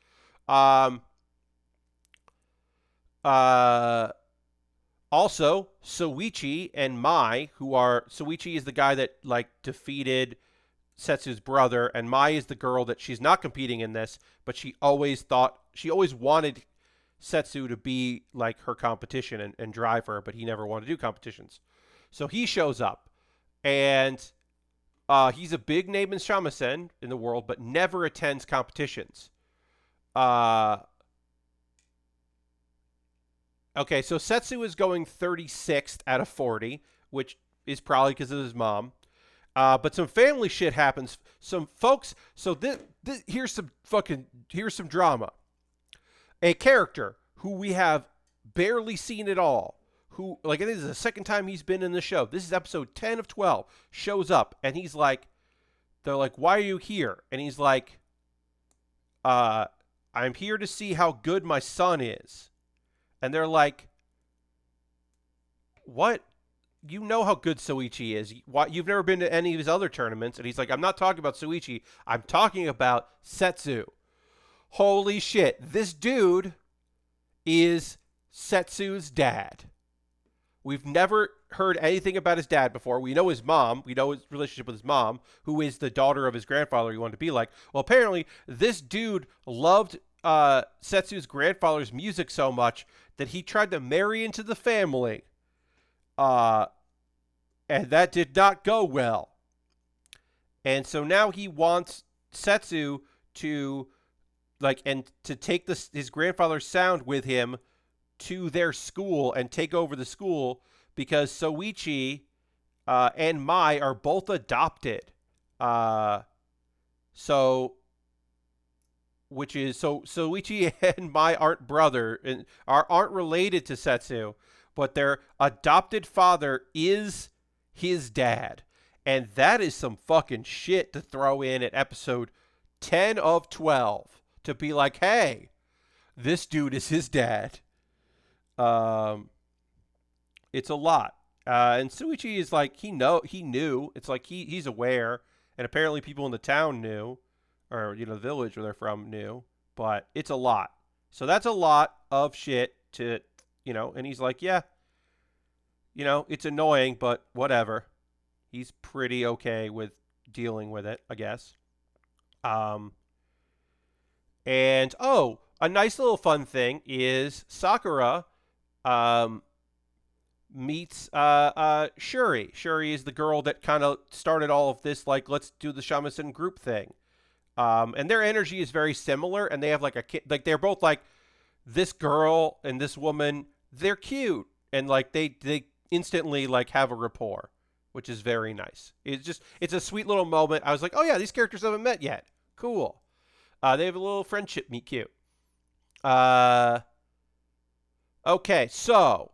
Also, Soichi and Mai, Soichi is the guy that like defeated Setsu's brother, and Mai is the girl that she's not competing in this, but she always wanted Setsu to be like her competition and drive her, but he never wanted to do competitions. So he shows up, and he's a big name in shamisen in the world, but never attends competitions. Okay, so Setsu is going 36th out of 40, which is probably because of his mom. But some family shit happens. Some folks. So here's some drama. A character who we have barely seen at all, who, like, this is the second time he's been in the show. This is episode 10 of 12. Shows up, and he's like, they're like, why are you here? And he's like, I'm here to see how good my son is. And they're like, what? you know how good Soichi is. Why, you've never been to any of his other tournaments. And he's like, I'm not talking about Soichi. I'm talking about Setsu. Holy shit. This dude is Setsu's dad. We've never heard anything about his dad before. We know his mom. We know his relationship with his mom, who is the daughter of his grandfather he wanted to be like. Well, apparently, this dude loved Setsu's grandfather's music so much that he tried to marry into the family. And that did not go well. And so now he wants Setsu to to take his grandfather's sound with him to their school and take over the school because Soichi and Mai are both adopted. So Soichi and Mai aren't brother and aren't related to Setsu, but their adopted father is his dad. And that is some fucking shit to throw in at episode 10 of 12 to be like, hey, this dude is his dad. It's a lot. And Soichi is like, he knew. It's like he's aware. And apparently people in the town knew, or, the village where they're from knew. But it's a lot. So that's a lot of shit to, and he's like, yeah, it's annoying, but whatever. He's pretty okay with dealing with it, I guess. And, a nice little fun thing is Sakura meets Shuri. Shuri is the girl that kind of started all of this, like, let's do the shamisen group thing. And their energy is very similar, and they have, like, a kid. Like, they're both, like, this girl and this woman, they're cute. And, like, they instantly, like, have a rapport, which is very nice. It's a sweet little moment. I was like, oh, yeah, these characters haven't met yet. Cool. They have a little friendship meet cute. Okay, so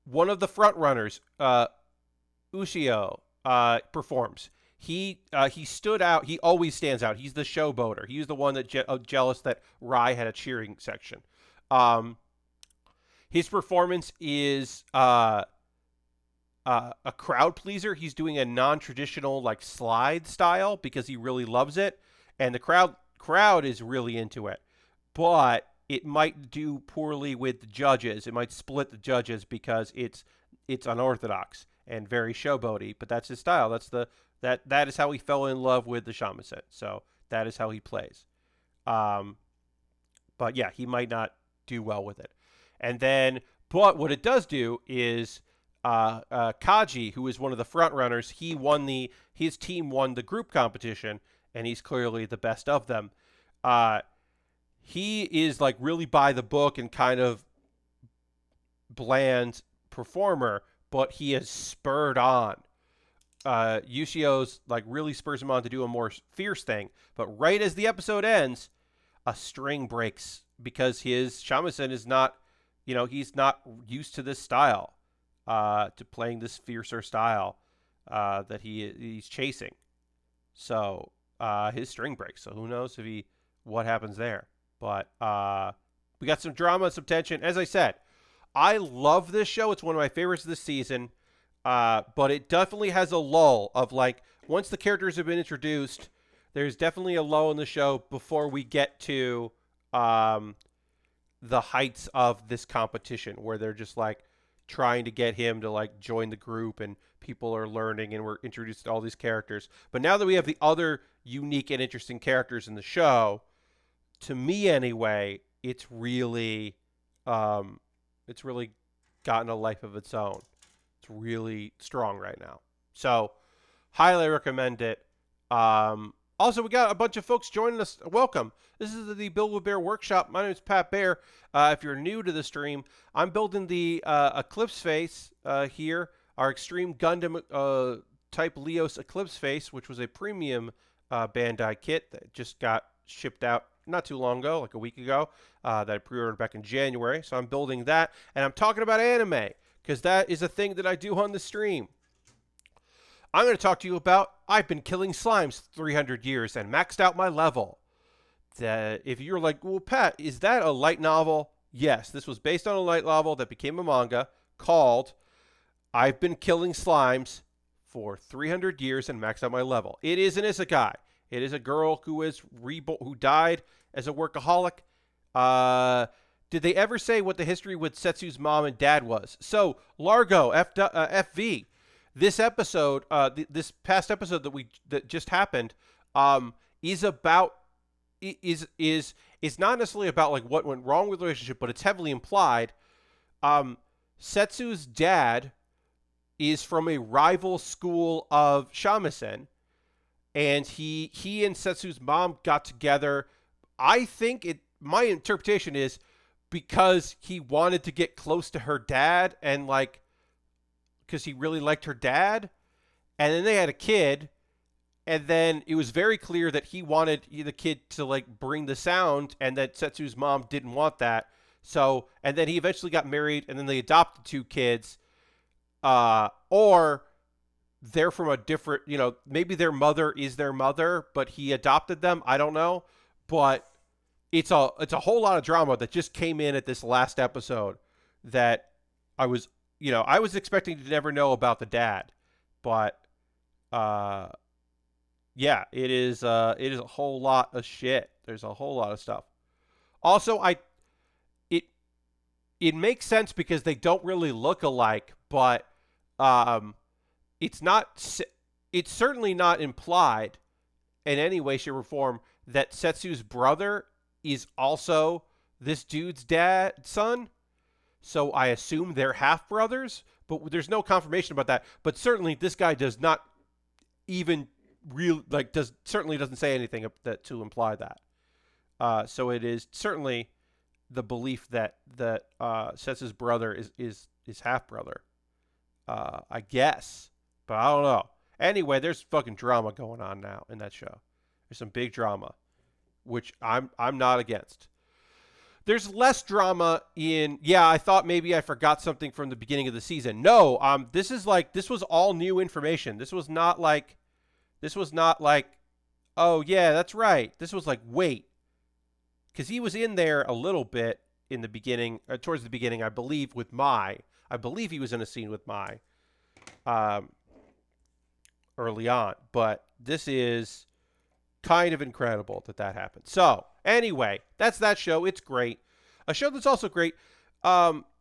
one of the front runners, Ushio, performs. He stood out. He always stands out. He's the showboater. He's the one that jealous that Rai had a cheering section. His performance is a crowd pleaser. He's doing a non-traditional like slide style because he really loves it, and the crowd is really into it. But it might do poorly with the judges. It might split the judges because it's unorthodox and very showboaty. But that's his style. That is how he fell in love with the shamisen. So that is how he plays. But yeah, he might not do well with it. And then, but what it does do is Kaji, who is one of the front runners, his team won the group competition, and he's clearly the best of them. He is like really by the book and kind of bland performer, but he is spurred on. Yushio's like really spurs him on to do a more fierce thing, but right as the episode ends, a string breaks because his shamisen is not, he's not used to this style, to playing this fiercer style that he's chasing. So his string breaks. So who knows what happens there. But we got some drama, some tension. As I said, I love this show. It's one of my favorites this season. But it definitely has a lull of like, once the characters have been introduced, there's definitely a lull in the show before we get to the heights of this competition where they're just like trying to get him to like join the group and people are learning and we're introduced to all these characters. But now that we have the other unique and interesting characters in the show, to me anyway, it's really gotten a life of its own. It's really strong right now. So, highly recommend it. Also, we got a bunch of folks joining us. Welcome. This is the Build With Baer Workshop. My name is Pat Baer. If you're new to the stream, I'm building the Eclipse face here, our Extreme Gundam type Leos Eclipse face, which was a premium Bandai kit that just got shipped out not too long ago, like a week ago, that I pre-ordered back in January. So I'm building that, and I'm talking about anime, because that is a thing that I do on the stream. I'm going to talk to you about I've been killing slimes 300 years and maxed out my level. If you're like, well, Pat, is that a light novel? Yes, this was based on a light novel that became a manga called I've been killing slimes for 300 years and maxed out my level. It is an isekai. It is a girl who is who died as a workaholic. Did they ever say what the history with Setsu's mom and dad was? So, Largo, FV, this episode, this past episode that just happened, is about is not necessarily about like what went wrong with the relationship, but it's heavily implied. Setsu's dad is from a rival school of shamisen, and he and Setsu's mom got together. I think my interpretation is because he wanted to get close to her dad, and like because he really liked her dad, and then they had a kid, and then it was very clear that he wanted the kid to like bring the sound, and that Setsu's mom didn't want that. So, and then he eventually got married, and then they adopted 2 kids. Or they're from a different, maybe their mother is their mother, but he adopted them. I don't know, but it's a whole lot of drama that just came in at this last episode that I was expecting to never know about the dad, but yeah, it is a whole lot of shit. There's a whole lot of stuff. Also, it makes sense because they don't really look alike, but it's certainly not implied in any way, shape, or form that Setsu's brother is also this dude's son. So I assume they're half brothers, but there's no confirmation about that. But certainly this guy does not even certainly doesn't say anything to imply that. So it is certainly the belief that Setsu's brother is half brother. I guess, but I don't know. Anyway, there's fucking drama going on now in that show. There's some big drama, which I'm not against. There's less drama in. Yeah, I thought maybe I forgot something from the beginning of the season. No, this was all new information. This was not like, oh yeah, that's right. This was like, wait, because he was in there a little bit in the beginning, towards the beginning, I believe, with Mai. I believe he was in a scene with Mai early on, but this is kind of incredible that happened. So, anyway, that's that show. It's great. A show that's also great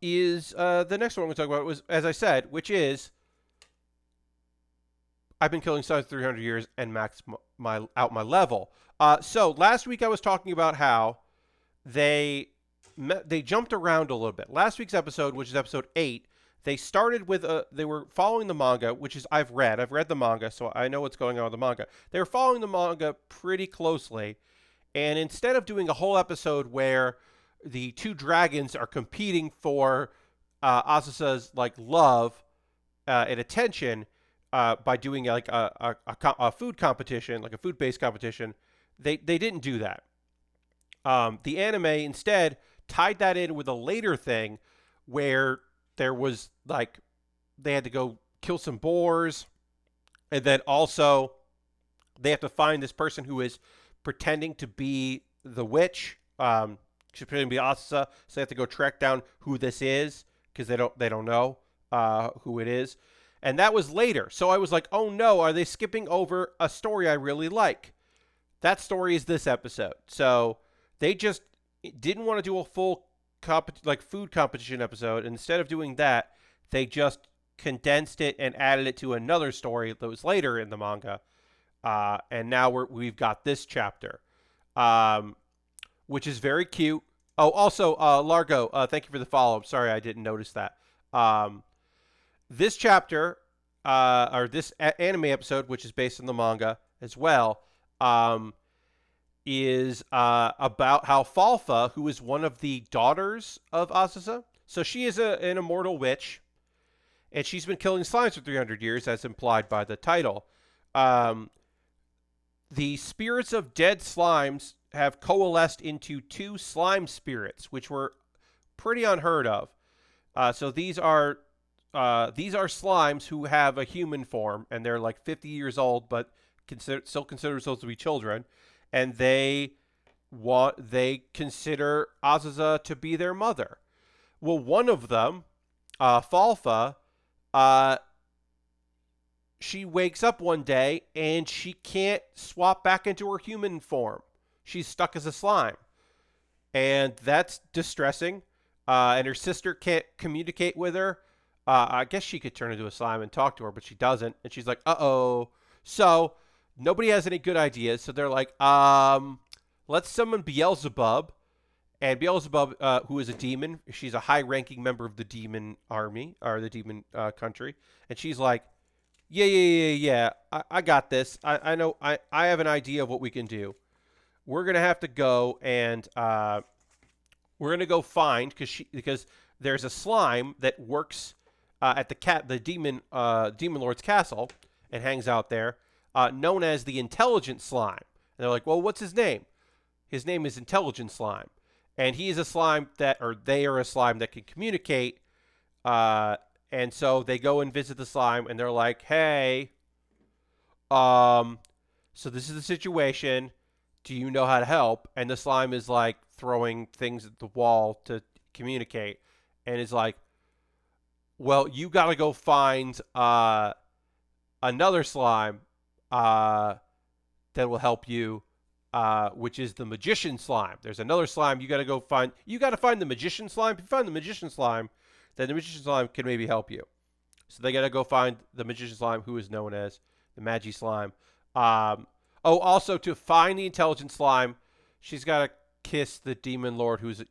is the next one we're going to talk about, was, as I said, which is I've been killing slimes 300 years and maxed out my level. So, last week I was talking about how they jumped around a little bit. Last week's episode, which is episode 8, they started with they were following the manga, which is I've read the manga, so I know what's going on with the manga. They were following the manga pretty closely, and instead of doing a whole episode where the 2 dragons are competing for Asusa's like love and attention by doing like a food competition, like a food-based competition, they didn't do that. The anime instead tied that in with a later thing where there was like they had to go kill some boars, and then also they have to find this person who is pretending to be the witch. She's pretending to be Asusa, so they have to go track down who this is because they don't know who it is. And that was later. So I was like, oh no, are they skipping over a story I really like? That story is this episode. So they just didn't want to do a full food competition episode. Instead of doing that, they just condensed it and added it to another story that was later in the manga. And now we've got this chapter, which is very cute. Oh, also, Largo, thank you for the follow. I'm sorry I didn't notice that. This chapter, or this anime episode, which is based on the manga as well, is about how Falfa, who is one of the daughters of Asusa, so she is an immortal witch, and she's been killing slimes for 300 years, as implied by the title. The spirits of dead slimes have coalesced into 2 slime spirits, which were pretty unheard of. So these are slimes who have a human form, and they're like 50 years old, but still consider themselves to be children. And they consider Asusa to be their mother. Well, one of them, Falfa, Uh, she wakes up one day and she can't swap back into her human form. She's stuck as a slime. And that's distressing. And her sister can't communicate with her. I guess she could turn into a slime and talk to her, but she doesn't. And she's like, uh-oh. So nobody has any good ideas. So they're like, let's summon Beelzebub. And Beelzebub, who is a demon, she's a high-ranking member of the demon army, or the demon country. And she's like, yeah. I got this. I know. I have an idea of what we can do. We're going to have to go and we're going to go find, because there's a slime that works at the demon lord's castle and hangs out there, known as the intelligent slime. And they're like, well, what's his name? His name is Intelligent Slime. And he is a slime they are a slime that can communicate. And so they go and visit the slime, and they're like, hey, so this is the situation. Do you know how to help? And the slime is like throwing things at the wall to communicate, and is like, well, you got to go find another slime that will help you, which is the magician slime. There's another slime you got to go find. You got to find the magician slime. If you find the magician slime, then the magician slime can maybe help you. So they got to go find the magician slime, who is known as the Magi slime. Also, to find the intelligent slime, she's got to kiss the demon lord, who's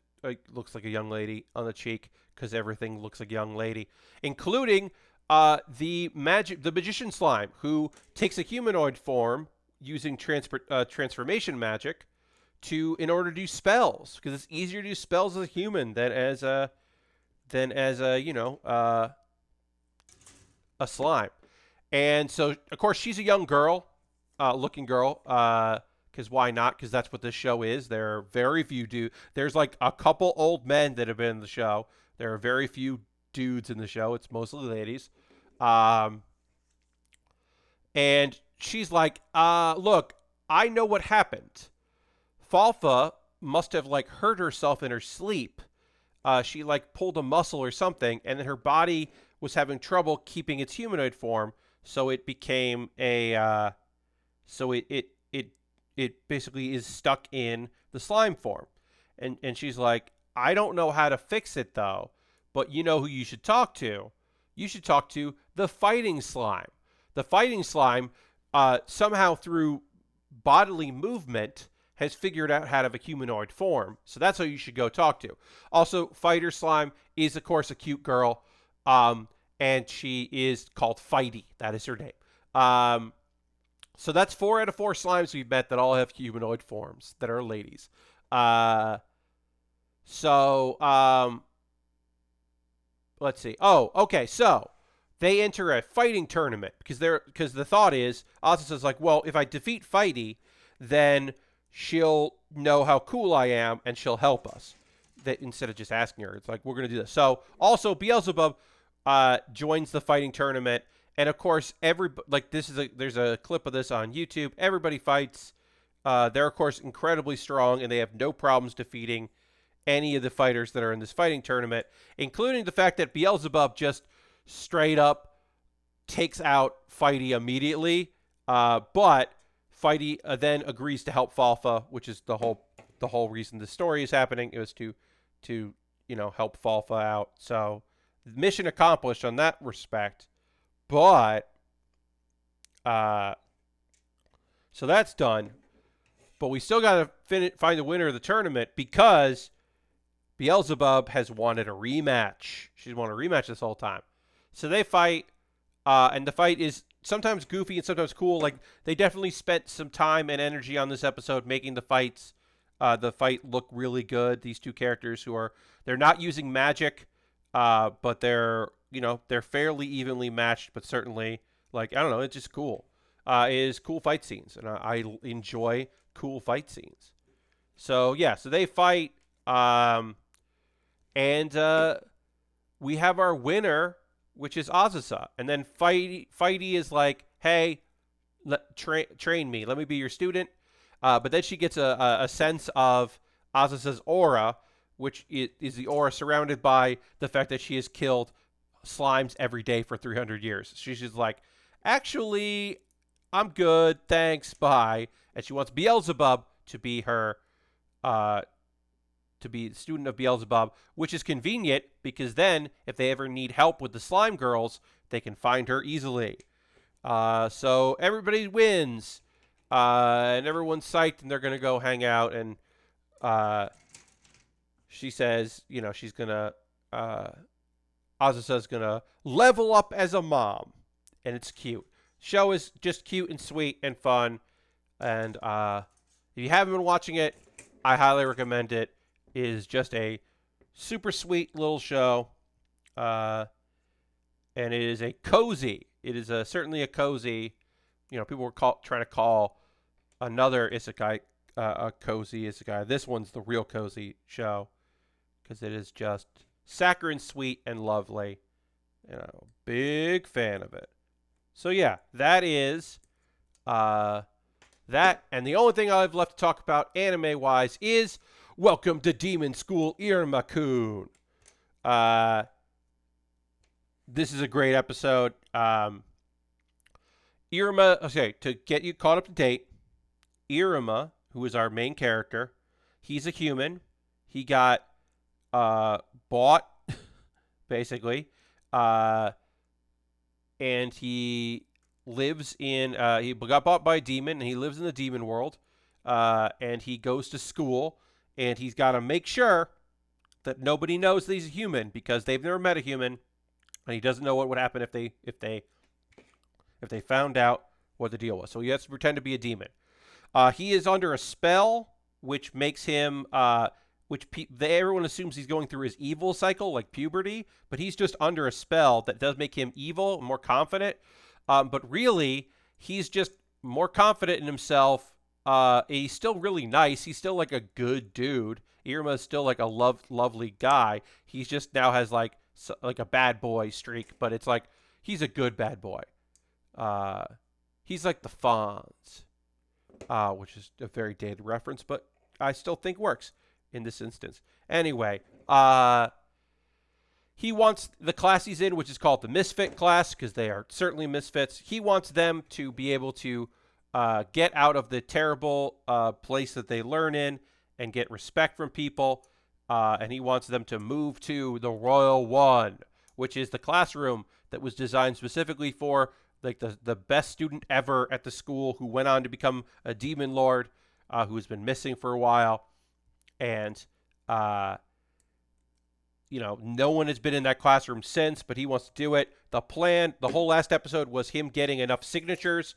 looks like a young lady, on the cheek, because everything looks like a young lady, including the magician slime, who takes a humanoid form using transformation magic in order to do spells, because it's easier to do spells as a human than as a a slime. And so, of course, she's a young girl. Looking girl, because why not? Because that's what this show is. There are very few There's like a couple old men that have been in the show. There are very few dudes in the show. It's mostly ladies. And she's like, look, I know what happened. Falfa must have like hurt herself in her sleep. She like pulled a muscle or something, and then her body was having trouble keeping its humanoid form, so it became a So it basically is stuck in the slime form. And she's like, I don't know how to fix it, though. But you know who you should talk to? You should talk to the fighting slime. The fighting slime, somehow through bodily movement, has figured out how to have a humanoid form. So that's who you should go talk to. Also, fighter slime is, of course, a cute girl. And she is called Fighty. That is her name. So that's 4 out of 4 slimes we've met that all have humanoid forms that are ladies. Let's see. Oh, okay. So they enter a fighting tournament because the thought is, Azusa's like, well, if I defeat Fighty, then she'll know how cool I am and she'll help us. That instead of just asking her, it's like, we're gonna do this. So also Beelzebub joins the fighting tournament. And of course, there's a clip of this on YouTube. Everybody fights. They're of course incredibly strong, and they have no problems defeating any of the fighters that are in this fighting tournament, including the fact that Beelzebub just straight up takes out Fighty immediately. But Fighty then agrees to help Falfa, which is the whole reason the story is happening. It was to help Falfa out. So mission accomplished on that respect. But, so that's done. But we still got to find the winner of the tournament because Beelzebub has wanted a rematch. She's wanted a rematch this whole time. So they fight, and the fight is sometimes goofy and sometimes cool. Like, they definitely spent some time and energy on this episode making the fight look really good. These two characters they're not using magic, but they're fairly evenly matched, but certainly, I don't know, it's just cool. It is cool fight scenes, and I enjoy cool fight scenes. So, yeah, so they fight, and we have our winner, which is Azusa. And then Fighty is like, hey, train me. Let me be your student. But then she gets a sense of Azusa's aura, which is the aura surrounded by the fact that she has killed slimes every day for 300 years. She's just like, actually, I'm good, thanks, bye. And she wants Beelzebub to be her, to be the student of Beelzebub, which is convenient because then if they ever need help with the slime girls, they can find her easily. So everybody wins, and everyone's psyched, and they're gonna go hang out. And she says, she's gonna, Azusa's gonna level up as a mom, and it's cute. Show is just cute and sweet and fun, and if you haven't been watching it, I highly recommend it. It is just a super sweet little show, and it is a cozy. It is certainly a cozy. People were trying to call another isekai a cozy isekai. This one's the real cozy show because it is just saccharine sweet and lovely. Big fan of it. So yeah, that is that. And the only thing I've left to talk about anime-wise is Welcome to Demon School Iruma-kun. This is a great episode. Iruma, okay, to get you caught up to date, Iruma, who is our main character, he's a human. He got bought, basically, and he lives in, he got bought by a demon, and he lives in the demon world, and he goes to school, and he's got to make sure that nobody knows that he's a human, because they've never met a human, and he doesn't know what would happen if they found out what the deal was. So he has to pretend to be a demon. He is under a spell, which makes him, everyone assumes he's going through his evil cycle, like puberty, but he's just under a spell that does make him evil, more confident. But really, he's just more confident in himself. He's still really nice. He's still like a good dude. Iruma is still like a lovely guy. He's just now has like a bad boy streak, but it's like he's a good bad boy. He's like the Fonz, which is a very dated reference, but I still think works in this instance. Anyway, he wants the class he's in, which is called the Misfit class, because they are certainly misfits. He wants them to be able to get out of the terrible place that they learn in and get respect from people. And he wants them to move to the Royal One, which is the classroom that was designed specifically for like the best student ever at the school, who went on to become a demon lord, who's been missing for a while. And, no one has been in that classroom since, but he wants to do it. The plan, the whole last episode, was him getting enough signatures.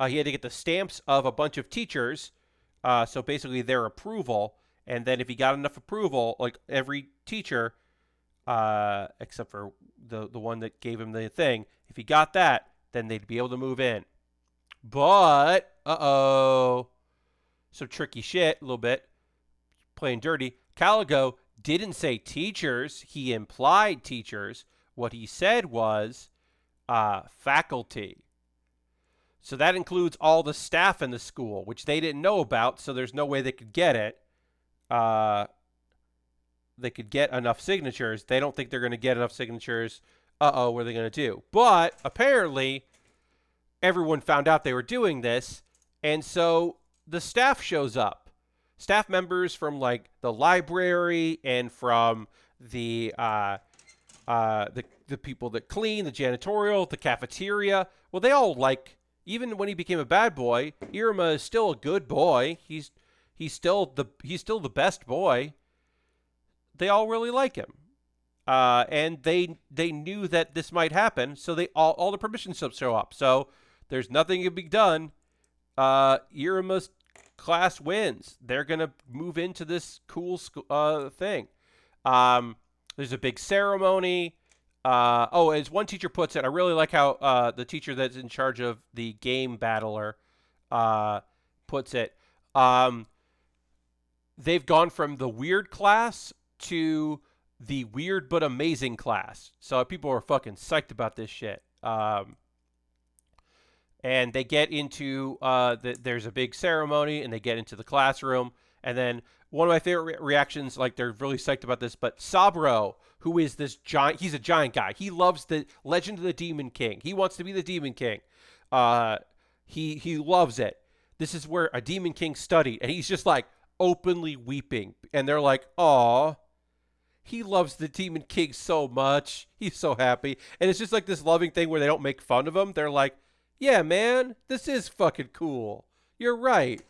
He had to get the stamps of a bunch of teachers, so basically their approval. And then if he got enough approval, like every teacher, except for the one that gave him the thing, if he got that, then they'd be able to move in. But, some tricky shit, a little bit, playing dirty. Caligo didn't say teachers. He implied teachers. What he said was faculty. So that includes all the staff in the school, which they didn't know about, so there's no way they could get it. They could get enough signatures. They don't think they're going to get enough signatures. What are they going to do? But apparently, everyone found out they were doing this, and so the staff shows up. Staff members from like the library and from the people that clean, the janitorial, the cafeteria. Well, they all like. Even when he became a bad boy, Iruma is still a good boy. He's still the best boy. They all really like him, and they knew that this might happen, so they all the permission slips show up. So there's nothing to be done. Iruma's class wins. They're gonna move into this cool thing. There's a big ceremony. As one teacher puts it, I really like how the teacher that's in charge of the game battler puts it. They've gone from the weird class to the weird but amazing class. So people are fucking psyched about this shit. And they get into, there's a big ceremony, and they get into the classroom, And then one of my favorite reactions, like they're really psyched about this, but Sabro, who is this giant, he's a giant guy. He loves the Legend of the Demon King. He wants to be the Demon King. Uh, he loves it. This is where a Demon King studied, and he's just like openly weeping. And they're like, "Aw, he loves the Demon King so much. He's so happy." And it's just like this loving thing where they don't make fun of him. They're like, "Yeah, man, this is fucking cool. You're right.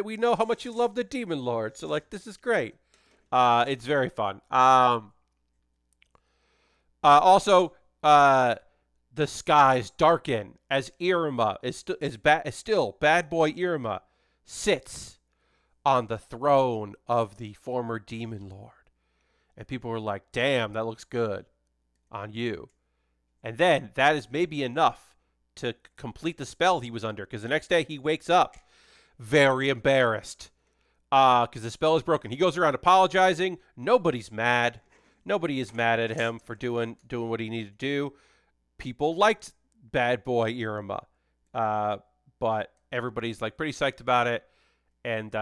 We know how much you love the Demon Lord. So like, this is great." It's very fun. Also, the skies darken as Iruma is still bad boy Iruma sits on the throne of the former Demon Lord. And people were like, "Damn, that looks good on you." And then that is maybe enough to complete the spell he was under, because the next day he wakes up very embarrassed because the spell is broken. He goes around apologizing. Nobody's mad. Nobody is mad at him for doing what he needed to do. People liked bad boy Iruma, but everybody's like pretty psyched about it, and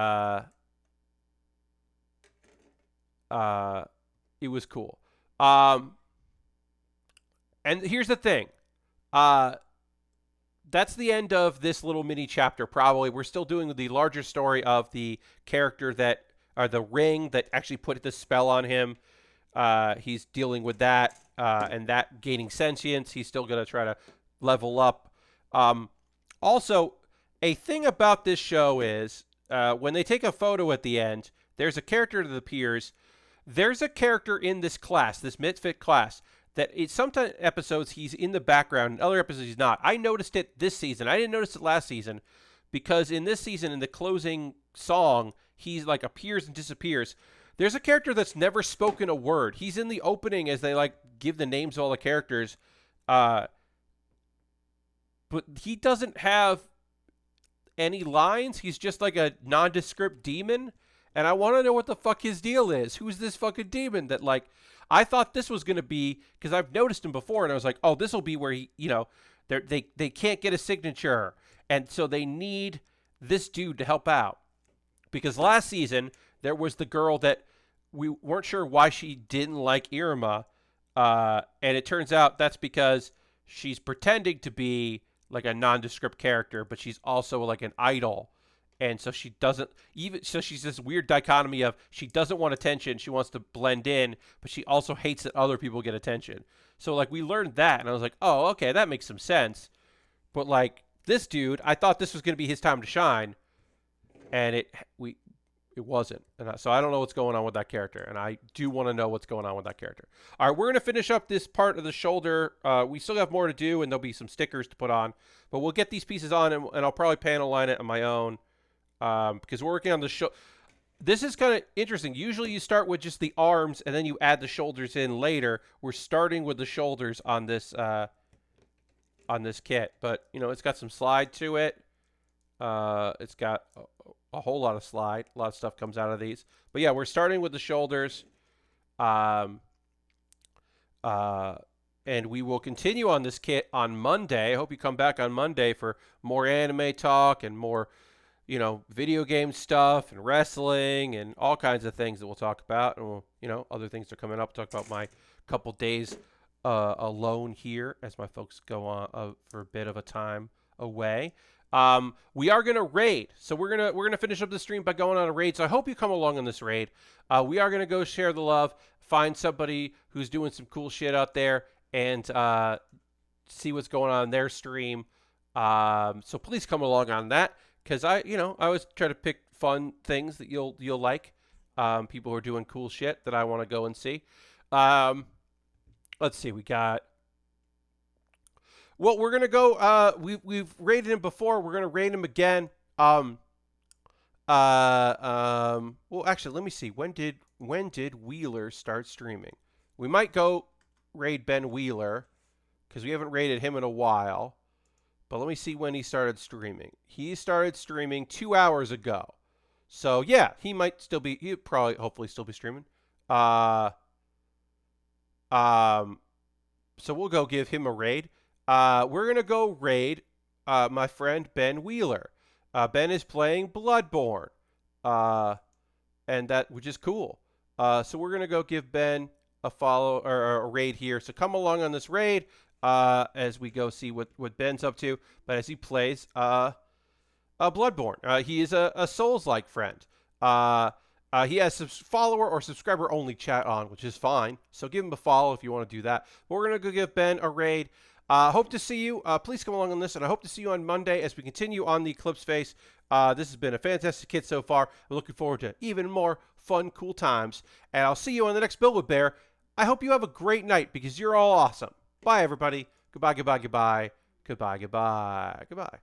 it was cool. And here's the thing. That's the end of this little mini chapter, probably. We're still doing the larger story of the character that, or the ring that actually put the spell on him. He's dealing with that, and that gaining sentience. He's still going to try to level up. Also, a thing about this show is when they take a photo at the end, there's a character that appears. There's a character in this class, this Misfit class, that sometimes episodes he's in the background, and other episodes he's not. I noticed it this season. I didn't notice it last season, because in this season, in the closing song, he's like appears and disappears. There's a character that's never spoken a word. He's in the opening as they like give the names of all the characters, but he doesn't have any lines. He's just like a nondescript demon, and I want to know what the fuck his deal is. Who's this fucking demon that like? I thought this was going to be, because I've noticed him before, and I was like, oh, this will be where he, they can't get a signature, and so they need this dude to help out. Because last season, there was the girl that we weren't sure why she didn't like Iruma, and it turns out that's because she's pretending to be like a nondescript character, but she's also like an idol. And so she doesn't even, so she's this weird dichotomy of she doesn't want attention, she wants to blend in, but she also hates that other people get attention. So like we learned that, and I was like, oh, okay, that makes some sense. But like this dude, I thought this was going to be his time to shine, and it wasn't. And so I don't know what's going on with that character, and I do want to know what's going on with that character. All right, we're going to finish up this part of the shoulder. We still have more to do, and there'll be some stickers to put on, but we'll get these pieces on, and I'll probably panel line it on my own. Because we're working on the show. This is kind of interesting. Usually you start with just the arms and then you add the shoulders in later. We're starting with the shoulders on this kit, but it's got some slide to it. It's got a whole lot of slide. A lot of stuff comes out of these. But yeah, we're starting with the shoulders. And we will continue on this kit on Monday. I hope you come back on Monday for more anime talk and more video game stuff and wrestling and all kinds of things that we'll talk about. And other things are coming up. Talk about my couple days alone here as my folks go on for a bit of a time away. We are gonna raid, so we're gonna finish up the stream by going on a raid. So I hope you come along on this raid. We are gonna go share the love, find somebody who's doing some cool shit out there, and see what's going on in their stream. So please come along on that. Because I always try to pick fun things that you'll like, people who are doing cool shit that I want to go and see. Let's see, we got. Well, we're gonna go. We've raided him before. We're gonna raid him again. Well, actually, let me see. When did Wheeler start streaming? We might go raid Ben Wheeler because we haven't raided him in a while. But let me see when he started streaming. He started streaming 2 hours ago. So, yeah, he'd probably, hopefully still be streaming. So we'll go give him a raid. We're going to go raid my friend Ben Wheeler. Ben is playing Bloodborne. and that which is cool. So we're gonna go give Ben a follow or a raid here. So come along on this raid as we go see what Ben's up to. But as he plays Bloodborne, he is a Souls-like friend. He has follower or subscriber only chat on, which is fine. So give him a follow if you want to do that. But we're gonna go give Ben a raid. Hope to see you. Please come along on this, and I hope to see you on Monday as we continue on the Eclipse face. This has been a fantastic kit so far. I'm looking forward to even more fun, cool times. And I'll see you on the next Build with Baer. I hope you have a great night because you're all awesome. Bye, everybody. Goodbye, goodbye, goodbye. Goodbye, goodbye, goodbye.